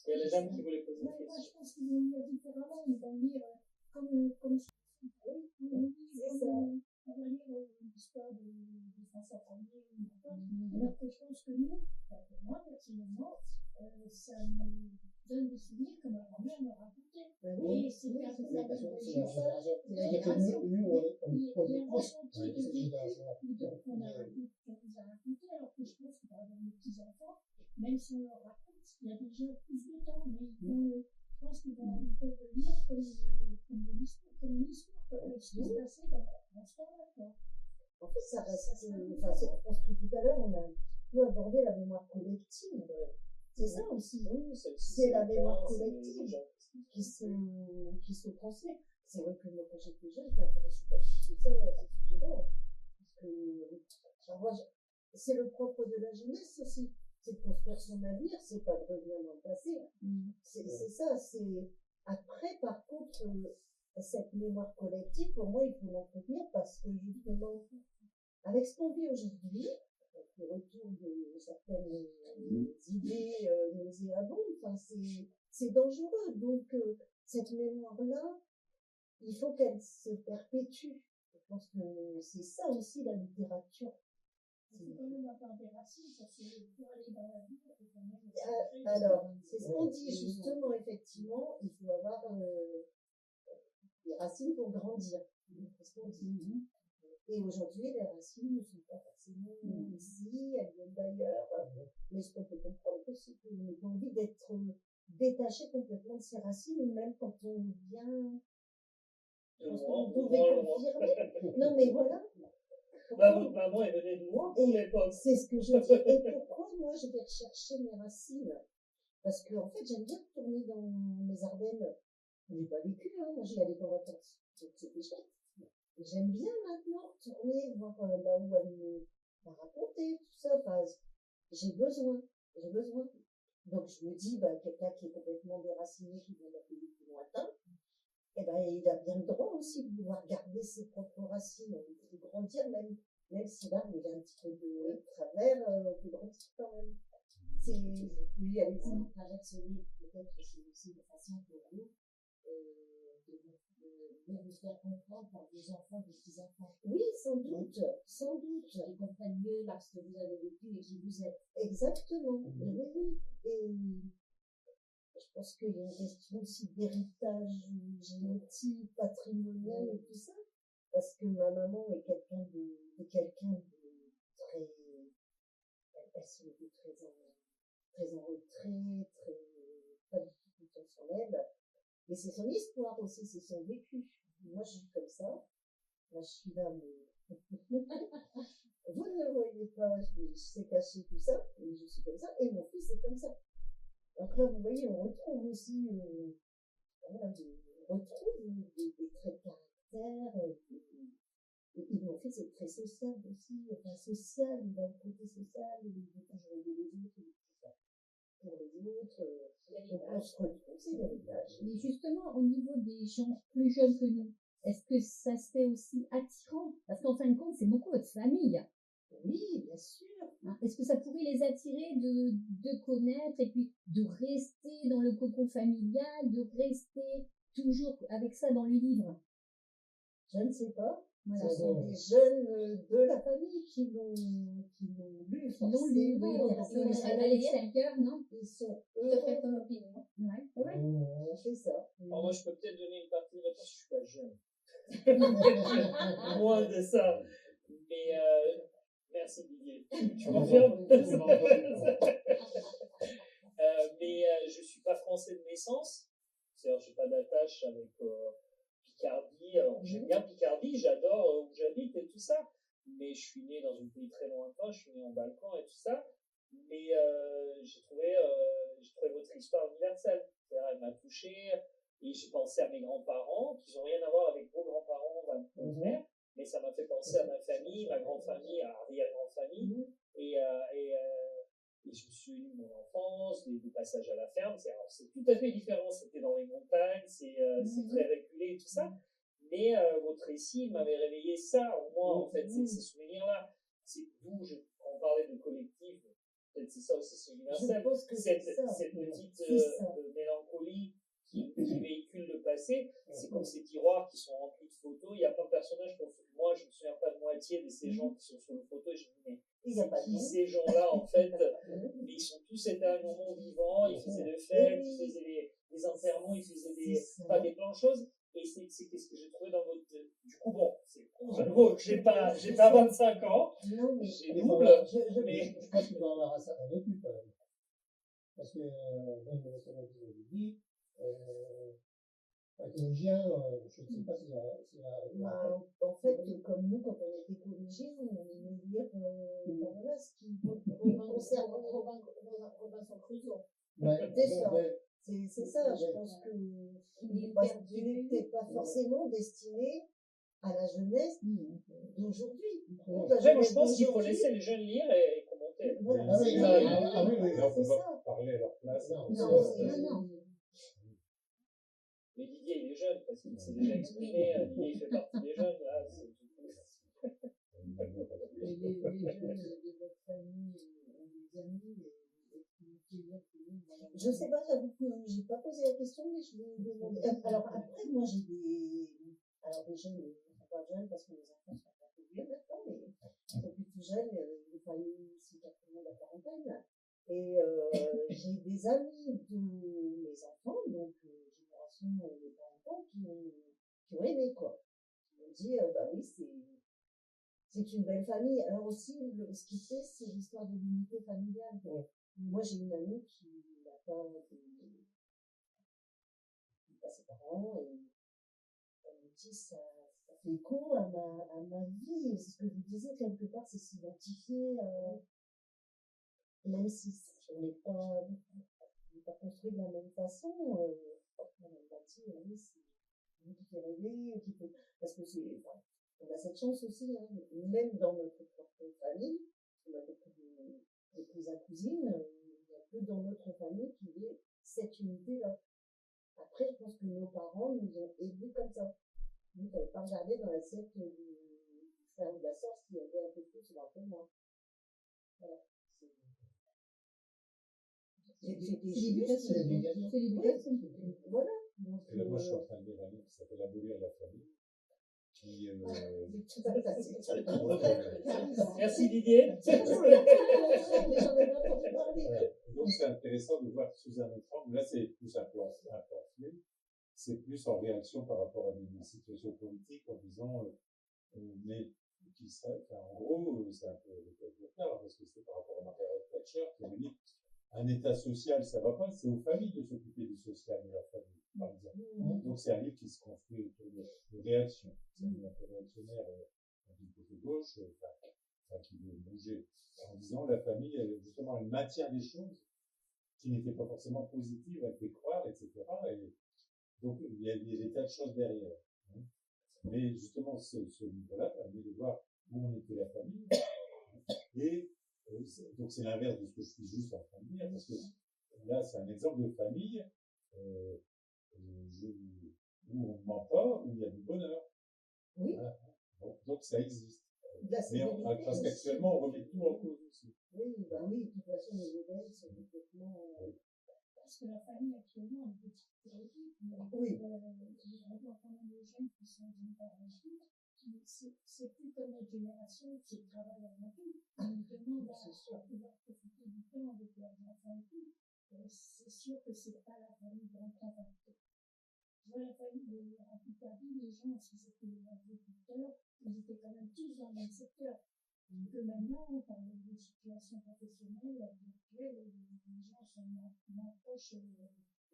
Il y a des gens qui voulaient poser des Moi, questions. je pense qu'ils vont lire différemment. Ils vont lire comme on va lire l'histoire de François Ier ou n'importe. Alors que je pense que nous, pour moi, personnellement, ça me donne des souvenirs que ma grand-mère me racontait. Et c'était un peu la même génération. Il y a un ressenti de vécu qu'on nous a raconté, alors que je pense que par exemple nos petits-enfants, même si on leur raconte, il y a déjà plus de temps, mais je pense qu'ils peuvent le lire comme une histoire, ce qui se passait dans ce temps-là. En fait, ça reste, je pense que tout à l'heure, on a un peu abordé la mémoire collective. C'est ça aussi. C'est la mémoire collective qui se transmet. C'est vrai que moi, quand j'étais jeune, je m'intéressais pas plus que ça à ce sujet-là. Parce que, c'est le propre de la jeunesse aussi. C'est de construire son avenir, c'est pas de revenir dans le passé. C'est ça, c'est. Après, par contre, cette mémoire collective, pour moi, il faut l'entretenir parce que, justement, avec ce qu'on vit aujourd'hui, avec le retour de certaines idées nauséabondes, enfin, c'est dangereux. Donc, cette mémoire-là, il faut qu'elle se perpétue. Je pense que c'est ça aussi la littérature. C'est quand même avoir des racines, parce que pour aller dans la vie, il faut quand même. Alors, c'est ce qu'on dit justement, effectivement, il faut avoir des racines pour grandir. C'est ce qu'on dit. Et aujourd'hui, les racines ne sont pas forcément ici, elles viennent d'ailleurs. Mais ce qu'on peut comprendre, c'est qu'on a envie d'être détaché complètement de ses racines, même quand on vient. Vous pouvez confirmer. Non, mais voilà. Votre maman est venue de loin pour l'époque. C'est ce que je dis. Et pourquoi moi je vais rechercher mes racines? Parce que en fait, j'aime bien retourner dans mes Ardennes. Je n'ai pas vécu, moi j'y allais en vacances. Donc c'était chouette. Et j'aime bien maintenant retourner voir là où elle m'a raconté tout ça. Enfin, j'ai besoin. Donc je me dis, quelqu'un qui est complètement déraciné, qui vient d'un pays plus lointain, eh ben, il a bien le droit aussi de vouloir garder ses propres racines, de grandir, même si là, il a un petit peu de travers, de grandir quand même. C'est, oui, Alexandre. À travers ce livre, peut-être que c'est aussi une façon pour vous de vous faire comprendre par des enfants, des petits-enfants. Oui, sans doute, sans doute. Ils comprennent mieux là ce que vous avez vécu et qui vous êtes. Exactement, oui, oui. Et je pense qu'il y a une question aussi d'héritage génétique, patrimonial et tout ça. Parce que ma maman est quelqu'un de très, elle se met très en retrait, pas du tout confiance en elle. Mais c'est son histoire aussi, c'est son vécu. Moi, je suis comme ça. Moi, je suis là, mais vous ne le voyez pas, je sais cacher tout ça, et je suis comme ça, et mon fils est comme ça. Donc là, vous voyez, on retrouve aussi, voilà, on retrouve des traits de caractère, et mon fils est très social aussi, enfin social, il a le côté social, il veut toujours aider les autres, il veut tout ça pour les autres, donc on se retrouve, c'est l'héritage. Mais justement, au niveau des gens plus jeunes que nous, est-ce que ça serait aussi attirant? Parce qu'en fin de compte, c'est beaucoup votre famille. Oui, bien sûr. Hein, est-ce que ça pourrait les attirer de connaître et puis de rester dans le cocon familial, de rester toujours avec ça dans le livre? Je ne sais pas. Voilà. Ce sont des jeunes de la famille qui l'ont lu. Ils l'ont lu, oui, forcément. ils sont à l'extérieur, non? Ils sont Tout à fait ton opinion. Ouais. Ouais, c'est ça. Alors moi, je peux peut-être donner une partie de réponse, je suis pas jeune. Moins de ça. Mais merci Didier. Tu confirmes? Mais je suis pas français de naissance. C'est-à-dire, j'ai pas d'attache avec Picardie. Alors, j'aime bien Picardie, j'adore où j'habite et tout ça. Mais je suis né dans un pays très lointain, je suis né en Balkan et tout ça. Mais j'ai trouvé votre histoire universelle. C'est-à-dire, elle m'a touché. Et j'ai pensé à mes grands-parents, qui n'ont rien à voir avec vos grands-parents, votre mère, mais ça m'a fait penser à ma famille, ma grande-famille, à arrière-grand-famille. Et je me suis eu mon enfance, des passages à la ferme. C'est tout à fait différent. C'était dans les montagnes, c'est très reculé et tout ça. Mais votre récit m'avait réveillé ça, au moins, en fait, ces souvenirs-là. C'est d'où, quand on parlait de collectif, peut-être c'est ça aussi, c'est universel. Je pense que cette c'est petite mélancolie qui véhicule le passé, c'est comme ces tiroirs qui sont remplis de photos. Il y a plein de personnages qu'on fait. Moi, je ne me souviens pas de moitié de ces gens qui sont sur les photos. Et je me dis, mais c'est qui ces gens-là, en fait? Mais ils sont tous étés à un moment vivant, ils faisaient des fêtes, ils faisaient des enterrements, ils faisaient pas des plein de choses. Et c'est qu'est-ce que j'ai trouvé dans votre. Du coup, bon, c'est nouveau, j'ai pas 25 ans, j'ai double, mais. Je pense qu'il doit avoir un certain vécu quand même. Parce que, même le méthodologie que vous avez dit, écologien, je ne sais pas si en fait, comme nous, quand on était collégiens, on aimait lire voilà, ce qui concerne Robinson Crusoe. c'est ça, je pense qu'il n'était pas forcément destiné à la jeunesse d'aujourd'hui. Après, moi, je pense qu'il faut laisser les jeunes lire et commenter. Voilà, Ah oui, c'est on peut ça. pas parler à leur place. Non. Mais Didier, il est jeune, parce qu'il s'est déjà exprimé. Didier, il fait partie des jeunes. Là, c'est tout. Et les jeunes de votre famille ont des amis Je sais pas, j'avoue que j'ai pas posé la question, mais je vais demander. Alors après, moi j'ai des jeunes, ils sont pas jeunes parce que les enfants sont un peu vieux maintenant, mais ils sont plus jeunes, les familles sont quasiment de la quarantaine. Et j'ai des amis de mes enfants, donc génération des parents, qui ont aimé quoi. Qui m'ont dit, bah oui, c'est une belle famille. Alors aussi, ce qui fait, c'est l'histoire de l'unité familiale. Moi, j'ai une amie qui n'a pas ses parents, et elle me dit, ça fait écho à ma vie. C'est ce que je vous disais, quelque part, c'est s'identifier, même si on n'est pas construit de la même façon, on va dire, oui, c'est vous qui fait rêver, parce que on a cette chance aussi, hein, même dans notre propre famille, on a beaucoup de cousins, cousines, il n'y a que dans notre famille qui est cette unité-là. Après, je pense que nos parents nous ont élevés comme ça. Nous, il ne fallait pas regarder dans l'assiette du frère ou de la sœur s'il y avait un peu plus ou un peu moins. Voilà. C'était C'est l'éducation. C'est l'éducation. C'est l'éducation. Voilà. Donc, Et là, moi, je suis en train de lire un livre qui s'appelle Abolir la famille. Qui, c'est tout à fait facile. Merci Didier. C'est tout le contraire, mais j'en ai pas entendu parler. voilà. Donc, c'est intéressant de voir sous un autre angle. Là, c'est plus un plan flou. C'est plus en réaction par rapport à des situations politiques en disant, mais qui serait, enfin, en gros, c'est un peu le cas, parce que c'est par rapport à Margaret Thatcher qui avait dit un État social, ça va pas, c'est aux familles de s'occuper du social de leur famille, par exemple. Donc, c'est un livre qui se construit autour de réaction. C'est un livre un peu réactionnaire, du côté gauche, qui veut bouger, en disant la famille, justement, elle maintient des choses qui n'étaient pas forcément positives, elle fait croire, etc. Et donc, il y a des tas de choses derrière. Mais justement, ce livre-là permet de voir où on était la famille. Et donc, c'est l'inverse de ce que je suis juste en train de dire, parce que là, c'est un exemple de famille où on ne ment pas, où il y a du bonheur. Oui. Voilà. Donc, ça existe. La Mais parce qu'actuellement, on remet tout en cause aussi. Oui, bah oui, de toute façon, les modèles sont complètement. Parce que la famille actuellement est petite théorique. Oui. On voit quand même les jeunes qui sont génération, c'est plus comme notre génération qui travaille avant tout. On nous demande à pouvoir profiter du temps avec leurs enfants et tout. C'est sûr que c'est pas la famille grand-parent. Tu vois, la famille, en Picardie, les gens, si c'était des agriculteurs, ils étaient quand même tous dans le même secteur. Que maintenant, par les situations professionnelles actuelles, les gens sont moins proches.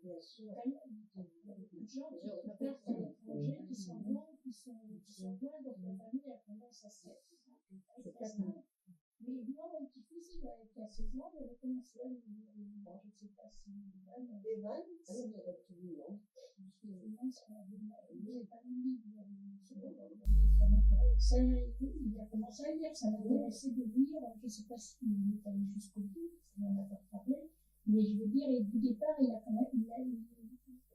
Bien sûr. Il y a beaucoup de gens qui partent à l'étranger, qui sont loin, qui sont loin, donc la famille a tendance à se restreindre. Mais moi, mon petit-fils, il a 16 ans, il a commencé à je ne sais pas si Les vannes, c'est absolument. Il a commencé à lire, ça m'intéressait de lire, je ne sais pas s'il est allé jusqu'au bout, on n'en a pas parlé, mais je veux dire, et du départ,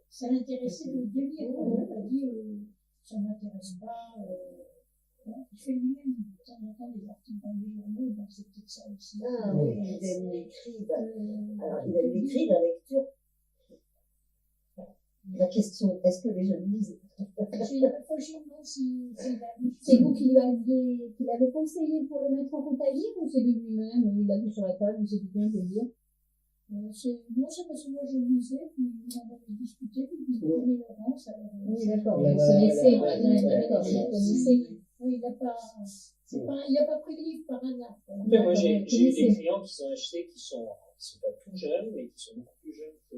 ça l'intéressait de lire, il n'a pas dit, ça ne m'intéresse pas, il fait lui-même de temps en temps des articles dans les journaux, donc c'est peut-être ça aussi. Ah oui, il aime l'écrit. Alors, il aime l'écrit, la lecture. La question, est-ce que les jeunes lisent? C'est vous qui l'avez conseillé pour le mettre en compte à lire ou c'est de lui-même? Il l'a vu sur la table, il s'est dit bien, je vais lire. Non, c'est parce que moi je lisais, puis on avait discuté, puis il connaît Laurence. Oui, d'accord, vous connaissez, d'accord, vous connaissez. Oui, il n'a pas pris le livre par hasard. Après, moi, j'ai eu des clients qui sont achetés, qui sont pas tout jeunes, mais qui sont beaucoup plus jeunes que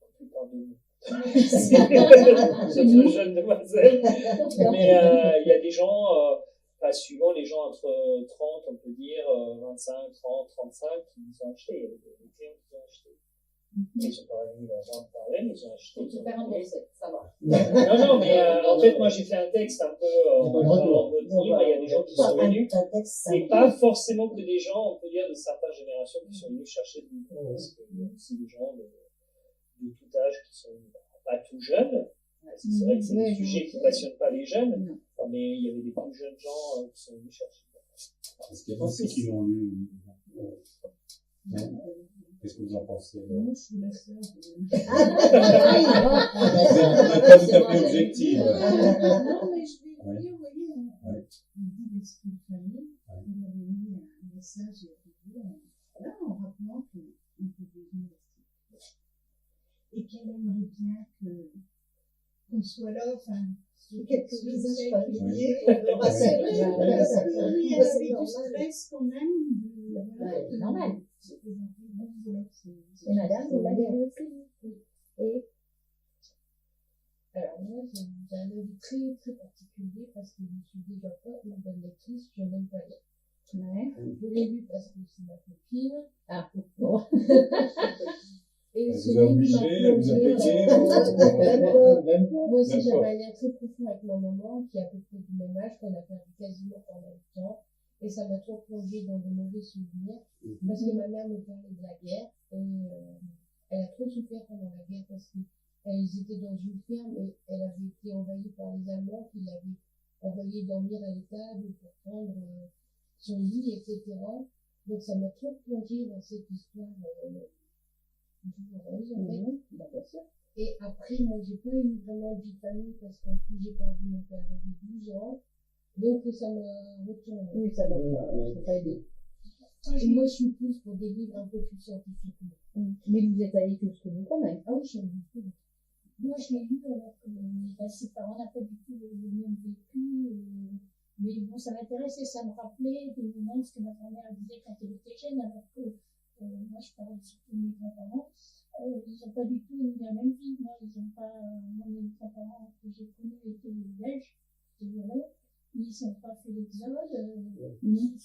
la plupart de nous. Sauf une jeune demoiselle. Mais il y a des gens, suivant les gens entre 30, on peut dire, 25, 30, 35, qui ont acheté. Il y a des clients qui ont acheté. Ils sont pas venus avant de parler, mais ils ont acheté. Tu perds un recette, ça va. Non, mais en fait, moi, j'ai fait un texte un peu en parlant de votre livre, et il y a des gens qui sont venus. C'est pas forcément que des gens, on peut dire, de certaines générations qui sont venus chercher des livres, parce qu'il y a aussi des gens de tout âge qui sont pas tout jeunes, parce que c'est vrai que c'est des sujets qui ne passionnent pas les jeunes, mais il y avait des plus jeunes gens qui sont venus chercher. Est-ce qu'il y a beaucoup qui l'ont lu? Qu'est-ce que vous en pensez? Moi, je suis la sœur. Vous n'êtes pas tout à fait objective. Non, mais je vais dire, vous voyez, on dit l'esprit de famille, il avait mis un message là, en rappelant qu'on pouvait venir ici. Et qu'elle aimerait bien qu'on soit là, enfin, quelques visages familiers, parce que lui, elle avait du stress quand même. C'est normal. Et madame, vous l'avez aussi. Et alors moi, j'ai un avis très très particulier parce que je ne suis déjà pas une bonne lectrice, je n'aime pas lire. ouais. Je l'ai lu parce que c'est ma copine. Ah, bon. Et Elle vous a obligé, elle vous a payé. Moi aussi, Même j'avais pas. un lien très profond avec ma maman, qui est à peu près du même âge, qu'on a perdu quasiment en même temps. Et ça m'a trop plongé dans de mauvais souvenirs. Parce que ma mère me parlait de la guerre. Et Elle a trop souffert pendant la guerre parce qu'elles étaient dans une ferme et elle avait été envahie par les Allemands qui l'avaient envoyée dormir à l'étable pour prendre son lit, etc. Donc ça m'a trop plongée dans cette histoire douloureuse en fait. Et après, moi, j'ai pas eu vraiment de vie de famille parce qu'en plus, j'ai perdu mon père, j'avais 12 ans. Donc, ça m'a retourné. Oui, ça m'a pas aidé. Et moi, je suis plus pour des livres un peu plus scientifiques. Mais vous êtes allé jusqu'au bout quand même. Ah oui, j'ai lu tout. Moi, je l'ai lu alors que ses parents n'ont pas du tout le même vécu. Mais bon, ça m'intéressait, ça me rappelait des moments, ce que ma grand-mère disait quand elle était jeune, alors que moi, je parle surtout de mes grands-parents. Ils n'ont pas du tout eu la même vie. Moi, ils ont pas, moi, mes grands-parents que j'ai connus étaient belges, et voilà. Ils n'ont pas fait l'exode. Ils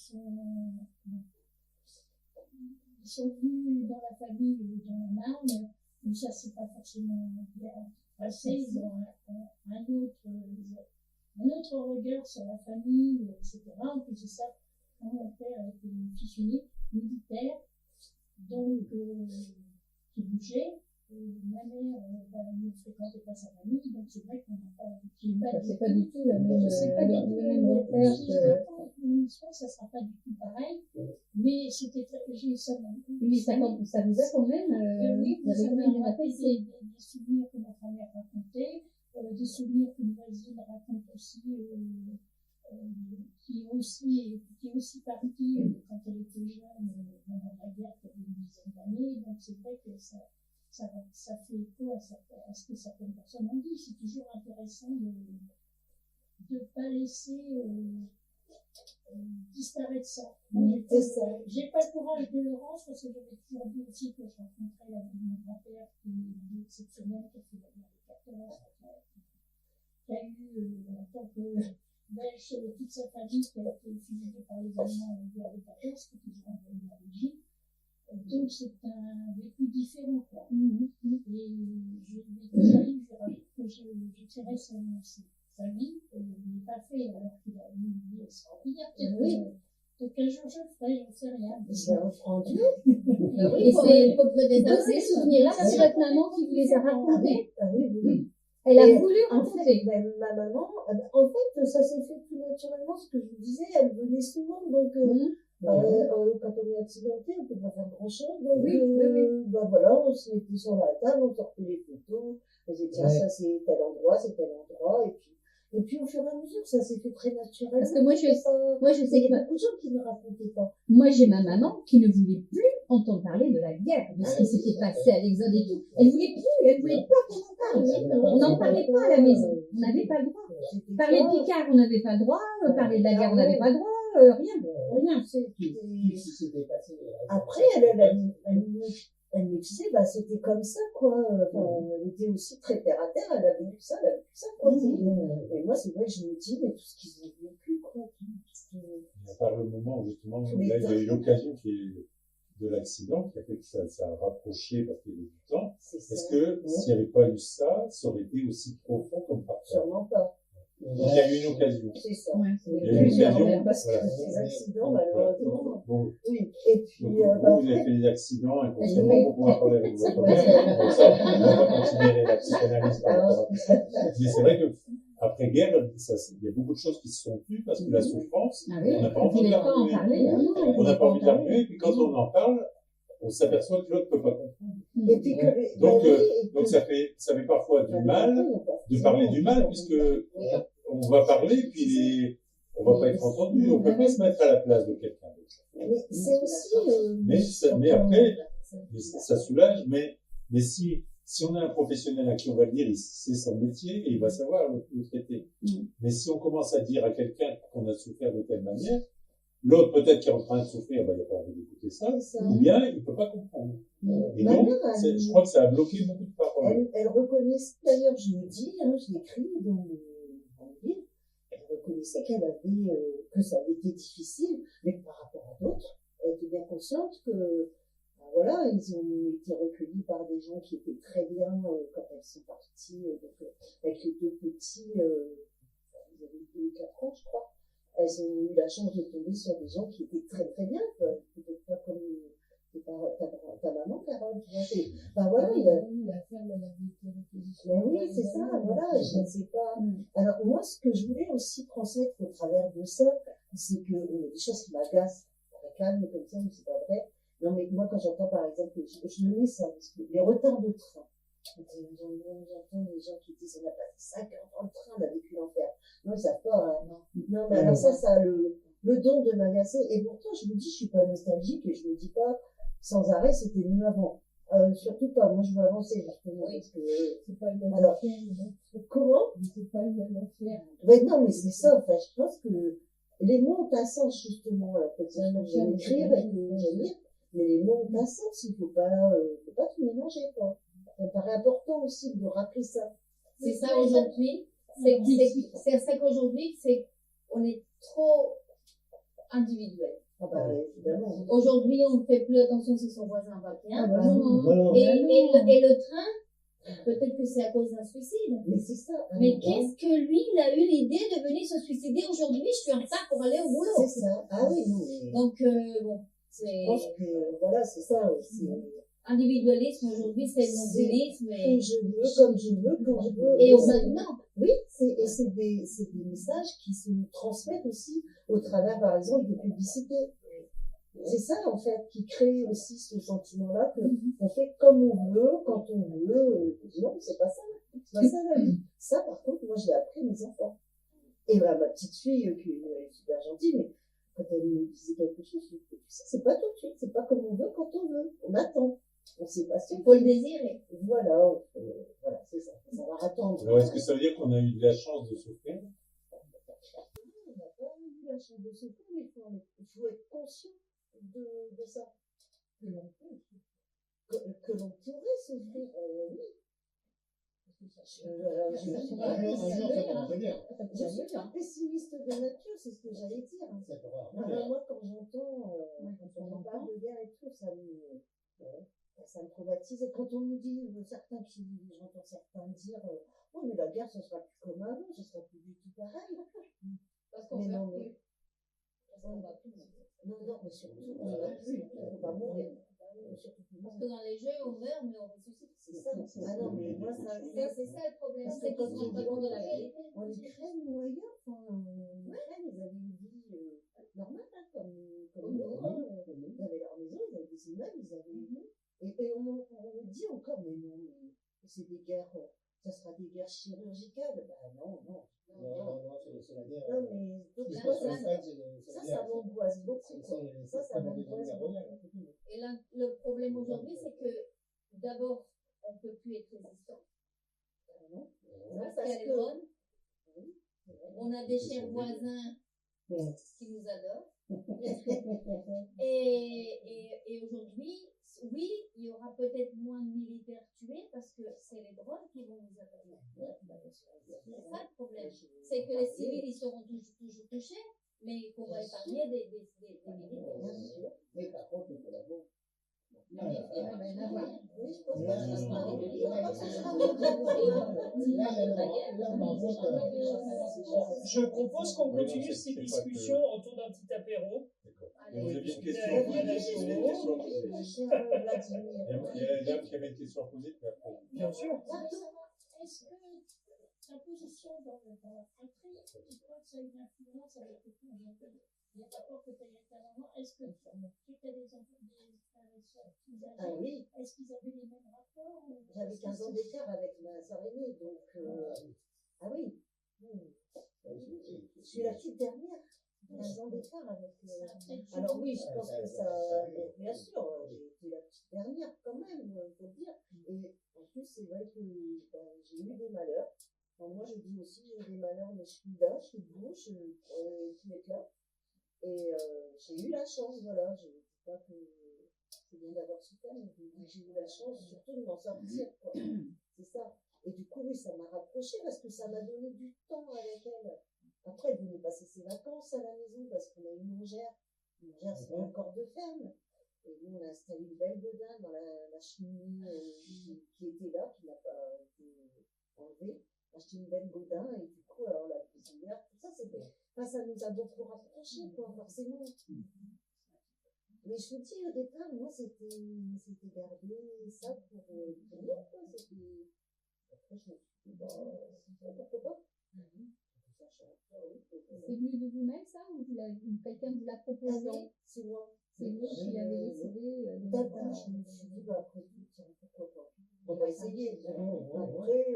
sont venus dans la famille dans la Marne, où ça s'est pas forcément bien passé. Ils ont un autre regard sur la famille, etc. En plus de ça, mon père était fils unique, militaire, donc qui bougeait. Ma mère ne fréquentait pas sa famille, donc c'est vrai qu'on n'a pas. C'est pas du tout le même repère. Mon histoire, ça sera pas du tout pareil, mais c'était très. J'ai ça. Mais ça vous a quand même. Oui, ça m'a rappelé des souvenirs que ma grand-mère racontait, des souvenirs qu'une voisine raconte aussi, qui est aussi partie quand elle était jeune, pendant la guerre, il y avait une dizaine d'années, donc c'est vrai que ça fait écho à ce que certaines personnes ont dit. C'est toujours intéressant de ne pas laisser disparaître ça. J'ai pas le courage de Laurence parce que j'avais toujours dit aussi que je rencontrais la vie de mon grand-père qui est exceptionnel, qui a fait la guerre des 14, qui a eu en tant que belge toute sa famille qui a été fusillée par les Allemands en guerre des 14, qui est toujours envoyée en Belgique. Donc c'est un vécu différent, quoi. Et je lui ai déjà dit, que je tirais sa vie, il n'est pas fait, alors qu'il a eu une vie extraordinaire. Donc un jour je le ferai, j'en sais rien. C'est un franc Dieu. Et c'est ces souvenirs-là, c'est votre maman qui vous les a racontés. Oui. Elle a voulu raconter. Ma maman, en fait, ça s'est fait tout naturellement, ce que je vous disais, elle venait souvent, donc quand on est accidenté, on peut pas faire grand chose, donc bah voilà, on se mettait sur la table, on sortait les photos, on disait tiens, ça c'est tel endroit, et puis au fur et à mesure, ça s'est fait très naturellement. Parce que moi je sais il y a beaucoup de gens qui ne racontaient pas. Moi j'ai ma maman qui ne voulait plus entendre parler de la guerre, de ce qui s'était passé à l'Exode et tout. Elle voulait pas qu'on en parle. On n'en parlait pas à la maison. On n'avait pas le droit. Parler de Picard, on n'avait pas le droit. Parler de la guerre, on n'avait pas le droit. Rien. Après, elle me disait, bah, c'était comme ça, quoi. Elle était aussi très terre à terre, elle a vécu ça, quoi. Et moi, c'est vrai que je me dis, mais tout ce qu'ils ont vécu, quoi. À part le moment où, justement, là, il y a eu l'occasion de l'accident qui a fait que ça a rapproché parce qu'il y avait du temps. Est-ce que s'il n'y avait pas eu ça, ça aurait été aussi profond comme partage? Sûrement pas. Donc, il y a eu une occasion. C'est ça. Il y a eu une occasion. Parce que ces accidents, malheureusement. Bon. Oui. Et puis, vous avez fait des accidents inconsciemment pour pouvoir parler avec votre mère. Comme ça, on va continuer la psychanalyse par rapport à ça. Mais c'est vrai que, après guerre, il y a beaucoup de choses qui se sont tues parce que la souffrance, on n'a pas envie de la remuer. On n'a pas envie de la remuer, et puis quand on en parle, on s'aperçoit que l'autre ne peut pas comprendre. Et puis donc ça fait parfois du mal de parler du mal, puisque on va parler, puis on va pas être entendu, on peut pas se mettre à la place de quelqu'un d'autre. Mais c'est aussi... mais après, ça soulage, mais si on a un professionnel à qui on va le dire, c'est son métier et il va savoir le traiter. Mais si on commence à dire à quelqu'un qu'on a souffert de telle manière, l'autre peut-être qui est en train de souffrir, il n'a pas envie d'écouter ça, ou bien il ne peut pas comprendre. Et donc, je crois que ça a bloqué beaucoup de paroles. Elle reconnaissait, d'ailleurs je le dis, je l'écris dans le livre, elle reconnaissait que ça avait été difficile, mais par rapport à d'autres, elle était bien consciente que voilà, ils ont été recueillis par des gens qui étaient très bien quand elles sont parties, avec les deux petits, ils avaient 2 et 4 ans, je crois. Elles ont eu la chance de tomber sur des gens qui étaient très très bien, peut-être pas comme ta maman, Carole. Enfin, voilà, il y a. La ferme, elle avait été réquisitionnée. Mais oui, c'est ça, voilà, je ne sais pas. Alors, moi, ce que je voulais aussi transmettre au travers de ça, c'est que des choses qui m'agacent, très calme comme ça, mais c'est pas vrai. Non, mais moi, quand j'entends, par exemple, je le mets ça, parce que les retards de train, j'entends des gens qui disent, on a passé 5 heures dans le train, on a vécu l'enfer. Non, ils savent pas, hein. Non, mais alors ça a le don de m'agacer. Et pourtant, je me dis, je suis pas nostalgique et je me dis pas, sans arrêt, c'était mieux avant. Surtout pas, moi je veux avancer justement. Oui. Parce que, C'est pas le même alors, affaire. comment? C'est pas le même affaire. Ben non, mais c'est ça, enfin, je pense que les mots ont un sens justement. Alors, peut-être que j'aime écrire et que j'aime lire, mais les mots ont un sens, il faut pas tout mélanger, quoi. Ça me paraît important aussi de rappeler ça. C'est ça aujourd'hui. C'est ça qu'aujourd'hui, c'est on est trop individuel. Ah bah, évidemment. Aujourd'hui, on ne fait plus attention si son voisin va bien. Ah, non. Et le train, peut-être que c'est à cause d'un suicide. Mais c'est ça. Mais qu'est-ce que lui, il a eu l'idée de venir se suicider aujourd'hui? Je suis en retard pour aller au boulot. C'est ça. Ah oui, non. Mais... Donc, bon, c'est. Je pense que, voilà, c'est ça aussi. Individualisme aujourd'hui, c'est le nombrilisme. Comme je veux, comme je veux, quand je veux. Et au maintenant. Oui, c'est des messages qui se transmettent aussi au travers, par exemple, des publicités. C'est ça, en fait, qui crée aussi ce sentiment-là qu'on fait comme on veut, quand on veut. Non, c'est pas ça. C'est pas ça la vie. Ça, par contre, moi, je l'ai appris à mes enfants. Et bah, ma petite fille, qui est super gentille, mais quand elle me disait quelque chose, je dis, tu sais, c'est pas tout de suite, c'est pas comme on veut, quand on veut. On attend. On sait pas si il faut le désirer. Voilà, voilà, c'est ça. Ça va attendre. Alors, est-ce que ça veut dire qu'on a eu de la chance de souffrir? On n'a pas eu la chance de souffrir, mais il faut être conscient de ça. Que l'on pourrait souffrir, oui. Je suis pas pessimiste de nature, c'est ce que j'allais dire. Alors, moi, quand on parle de guerre et tout, ça me traumatise. Et quand on nous dit, j'entends certains dire, oh, mais la guerre, ce sera plus comme avant, ce sera plus du tout pareil. Parce qu'on va plus. Parce qu'on va plus. Non, mais surtout, on va plus. On va mourir. Parce que dans les jeux, on meurt, mais on ressuscite. C'est ça. Ah non, mais moi, ça c'est ça le problème. Parce C'est que qu'on se rend pas compte de la réalité. En Ukraine ou ailleurs, en Ukraine, ils avaient une vie normale, hein, comme nous. Ils avaient leur maison, ils avaient des immeubles, ils avaient. Et on me dit encore, mais non, c'est des guerres, ça sera des guerres chirurgicales. Bah non, c'est la guerre. Non, mais donc, ça m'angoisse beaucoup. Ça m'angoisse beaucoup. Et là, le problème aujourd'hui, c'est que d'abord, on ne peut plus être résistant. Parce qu'il y a les drones. On a des chers voisins qui nous adorent. Et aujourd'hui, oui, il y aura peut-être moins de militaires tués parce que c'est les drones qui vont nous attaquer. C'est ça le problème. C'est que les civils, ils seront toujours touchés, mais qu'on va épargner des militaires. Mais par contre, il faut la bombe. Je propose qu'on continue ces discussions autour d'un petit apéro. Vous avez une question Il y a à poser? Il y a une dame qui avait une question à poser, puis après. Bien sûr. Est-ce que ta position dans la fratrie, tu crois que ça a une influence avec les rapports que tu as eu avec ta maman? Est-ce que tu as des enfants, des frères et sœurs plus âgés? Ah oui. Est-ce qu'ils avaient les mêmes rapports? J'avais 15 ans d'écart avec ma sœur aînée, donc. Ah oui. Je suis la petite dernière. 15 ans d'écart avec. Alors oui, je pense que ça. Bien sûr, j'ai été la petite dernière quand même, il faut le dire. Et en plus, c'est vrai que j'ai eu des malheurs. Enfin, moi, je dis aussi, j'ai eu des malheurs, mais je suis là, je suis debout, je tout m'éclate. Et j'ai eu la chance, voilà. Je ne dis pas que c'est bien d'avoir souffert, mais j'ai eu la chance surtout de m'en sortir, quoi. C'est ça. Et du coup, oui, ça m'a rapprochée parce que ça m'a donné du temps avec elle. Après, elle voulait passer ses vacances à la maison parce qu'on a une longère. Une longère, c'est un corps de ferme. Et nous, on a installé une belle godin dans la cheminée qui était là, qui n'a pas été enlevée. On a acheté une belle godin et du coup, alors la cuisinière, tout ça, c'était. Enfin, ça nous a beaucoup rapprochés, quoi, forcément. Mais je vous dis, au départ, moi, c'était garder ça pour moi, quoi. C'était... Après, je me suis dit, pourquoi pas? C'est venu de vous-même, ça, ou quelqu'un vous l'a proposé? Ah non, c'est moi. C'est vous qui avez décidé D'abord, je me suis dit, après tout, tiens, pourquoi pas? On va essayer. Après,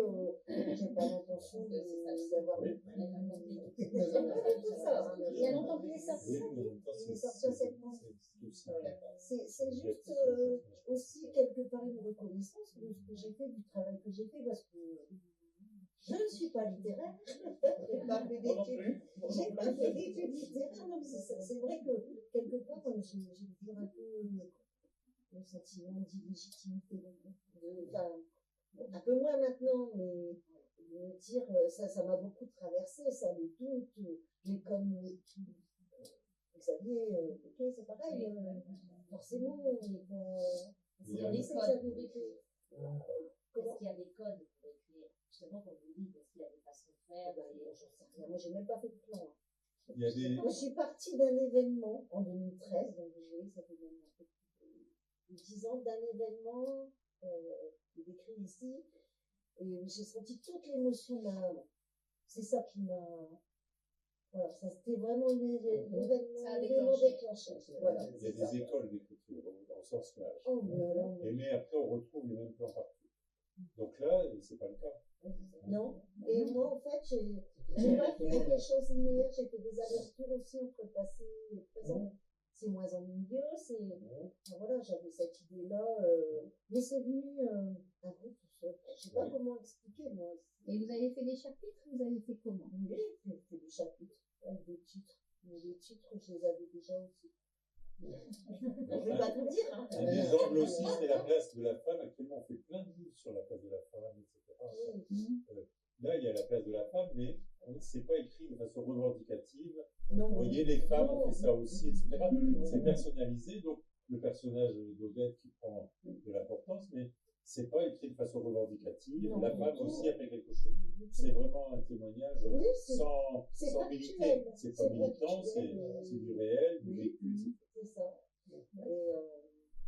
j'ai pas l'intention d'avoir Oui. c'est pas du tout ça. Il y a longtemps qu'il est sorti. Il est sorti en septembre. C'est juste aussi quelque part une reconnaissance de ce que j'ai fait, du travail que j'ai fait, parce que je ne suis pas littéraire. J'ai pas fait d'études. J'ai pas fait d'études littéraires. Donc c'est vrai que quelque part, j'ai toujours un peu le sentiment d'illégitimité. Enfin, un peu moins maintenant, mais de me dire, ça m'a beaucoup traversé, ça, le doute. Mais comme Xavier, ok, c'est pareil. Forcément, on est pas. Il y a des codes pour écrire. Est-ce qu'il y a des codes pour écrire? Justement, comme vous dites, est-ce qu'il y a des façons de faire? J'en sais rien. Moi, j'ai même pas fait de plan. Il y a des... Moi, je suis partie d'un événement en 2013, donc vous voyez, ça fait même un peu plus de 10 ans, d'un événement décrit ici, et j'ai senti toute l'émotion de ma maman. C'est ça qui m'a... Voilà, ça c'était vraiment l'événement déclencheur. Voilà, Il y a des écoles d'écriture en sorcelage. Oh, Mais après, on retrouve les mêmes plans partout. Donc là, c'est pas le cas. Non. Et moi, en fait, j'ai pas fait des choses linéaires, j'ai fait des allers-retours aussi entre le passé et le présent. C'est moins ennuyeux, c'est... Enfin, voilà, j'avais cette idée-là, mais c'est venu un peu tout seul. Je sais pas comment expliquer, moi. Et vous avez fait des chapitres? Vous avez fait comment? Oui, j'ai fait des chapitres, avec des titres. Mais les titres, je les avais déjà aussi. Je vais pas tout dire, hein. Et les angles aussi, c'est la place de la femme. Actuellement, on fait plein de livres sur la place de la femme, etc. Oui. Là, il y a la place de la femme, mais c'est pas écrit de façon revendicative. Non, Vous voyez, les femmes ont fait ça aussi, etc. C'est personnalisé, donc le personnage d'Odette qui prend de l'importance, mais c'est pas écrit de façon revendicative. Non, la femme aussi a fait quelque chose. C'est vraiment un témoignage sans militer. C'est pas militant, c'est du réel, du vécu. C'est ça.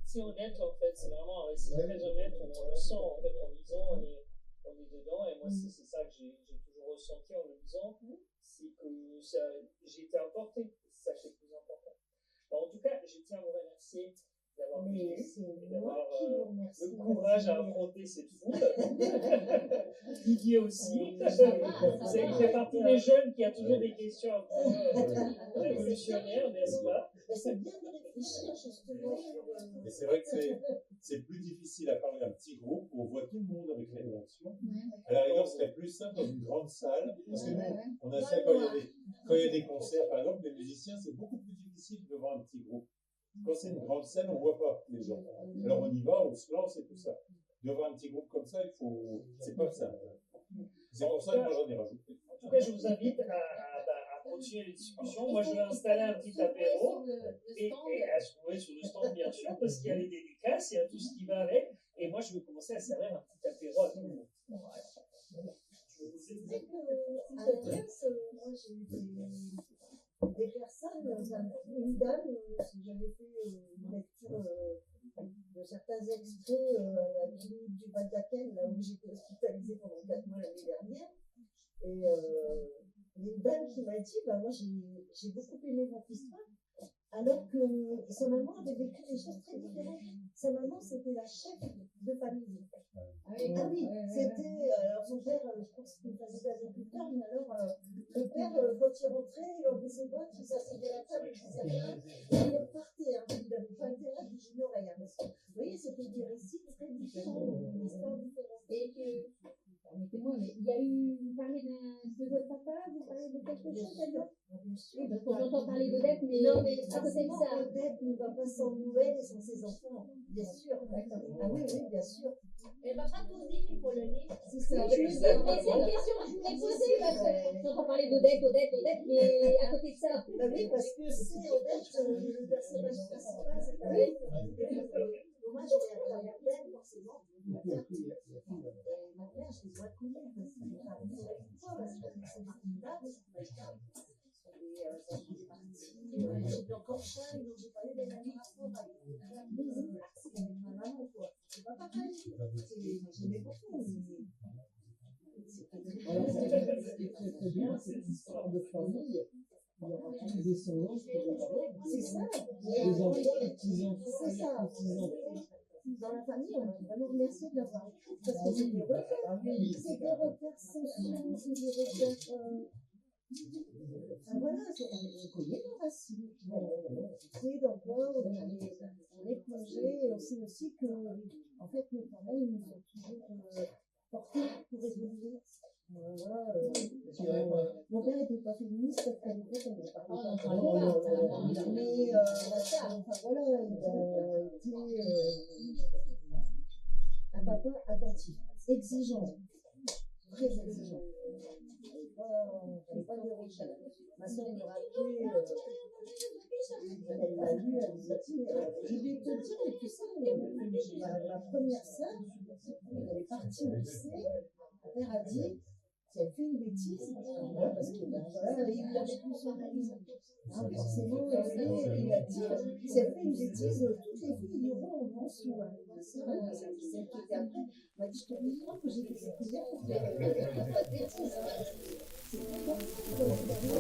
C'est honnête en fait, c'est vraiment un récit très honnête, on le sent en fait en lisant, on est dedans, et moi c'est ça que j'ai toujours ressenti en le lisant, c'est que j'ai été emporté, c'est ça qui est le plus important. Bon, en tout cas, je tiens à vous remercier d'avoir le courage à affronter cette foule. Didier aussi. Vous avez fait partie des jeunes qui a toujours des questions un peu révolutionnaires, n'est-ce pas? C'est bien de réfléchir justement sur... Mais c'est vrai que c'est plus difficile à parler d'un petit groupe où on voit tout le monde avec les réactions. À la rigueur, ce serait plus simple dans une grande salle, parce que nous, on a ça quand il y a des concerts, par exemple, les musiciens, c'est beaucoup plus difficile de voir un petit groupe. Quand c'est une grande scène, on ne voit pas les gens. Alors on y va, on se lance et tout ça. De voir un petit groupe comme ça, c'est pas simple. C'est pour ça que moi j'en ai rajouté. En tout cas, je vous invite à continuer les discussions. Moi, je vais installer un petit apéro et à se trouver sur le stand, bien sûr, parce qu'il y a les dédicaces, il y a tout ce qui va avec. Et moi, je vais commencer à servir un petit apéro à tout le monde. Je vais vous aider. À l'inverse, moi j'ai eu des personnes, une dame, j'avais fait une lecture de certains extraits à la clinique du Val-d'Aquin, là où j'étais hospitalisée pendant 4 mois l'année dernière. Et il y a une dame qui m'a dit, moi j'ai beaucoup aimé votre histoire, alors que sa maman avait vécu des choses très différentes. Sa maman, c'était la chef de famille. Ah oui, c'était, alors son père, je crois que c'était une famille d'agriculteurs, mais alors le père, quand il rentrait, il enlevait ses bottes, il s'asseyait à la table, il repartait, hein, il n'avait pas intérêt à bouger une oreille, parce que, vous voyez, c'était des récits très différents, une histoire différente. Et que, permettez-moi, mais il y a eu, vous parlez de votre papa, vous parlez de quelque chose, d'ailleurs? Bien sûr. Oui, parce qu'on entend parler d'Odette, mais non, mais à côté de ça. Odette ne va pas sans nouvelles et sans ses enfants, bien sûr. Ah oui, bien sûr. Elle ne va pas tout dire, il faut le lire. C'est ça. C'est une question que je voulais poser, parce que j'entends parler d'Odette, mais à côté de ça. Oui, parce que c'est Odette, le personnage principal, c'est quand même. Moi, je vais à travers elle, forcément. Ma mère, je les dois connaître, parce que j'ai parlé avec toi, parce que c'est Martina, et ça fait partie J'étais encore jeune, donc j'ai parlé des mêmes rapports avec ma maman, quoi. C'est pas pareil. J'aimais beaucoup, mais Alors, ce qui est très très bien, c'est cette histoire de famille. Il y aura tous les descendants qui vont avoir. c'est ça. Les enfants, les petits-enfants, C'est ça. les petits-enfants. Dans la famille, on est vraiment remercié de l'avoir écrit parce que c'est des repères. C'est des repères sociaux, c'est des repères. Enfin, voilà, on connaît nos racines. On sait dans quoi on est plongé et on sait aussi que, en fait, nos parents ils nous ont toujours portés pour évoluer. Voilà, mon père n'était pas féministe parce qu'à l'époque on ne parlait pas. Mais enfin voilà, il a été un papa attentif, exigeant, très exigeant. Je n'allais pas dire oui. Ma soeur me rappelait, elle l'a lu, elle disait, je vais te dire, et tu sais, ma première sœur, elle est partie au lycée, mon père a dit, si elle fait une bêtise, parce que voilà, il lâche plus son analyse. Forcément, il a dit, si elle fait une bêtise, toutes les filles iront en mention. Ma soeur, celle qui était après, m'a dit, je te comprends que j'ai des découvertes pour faire pas de bêtises. C'est important.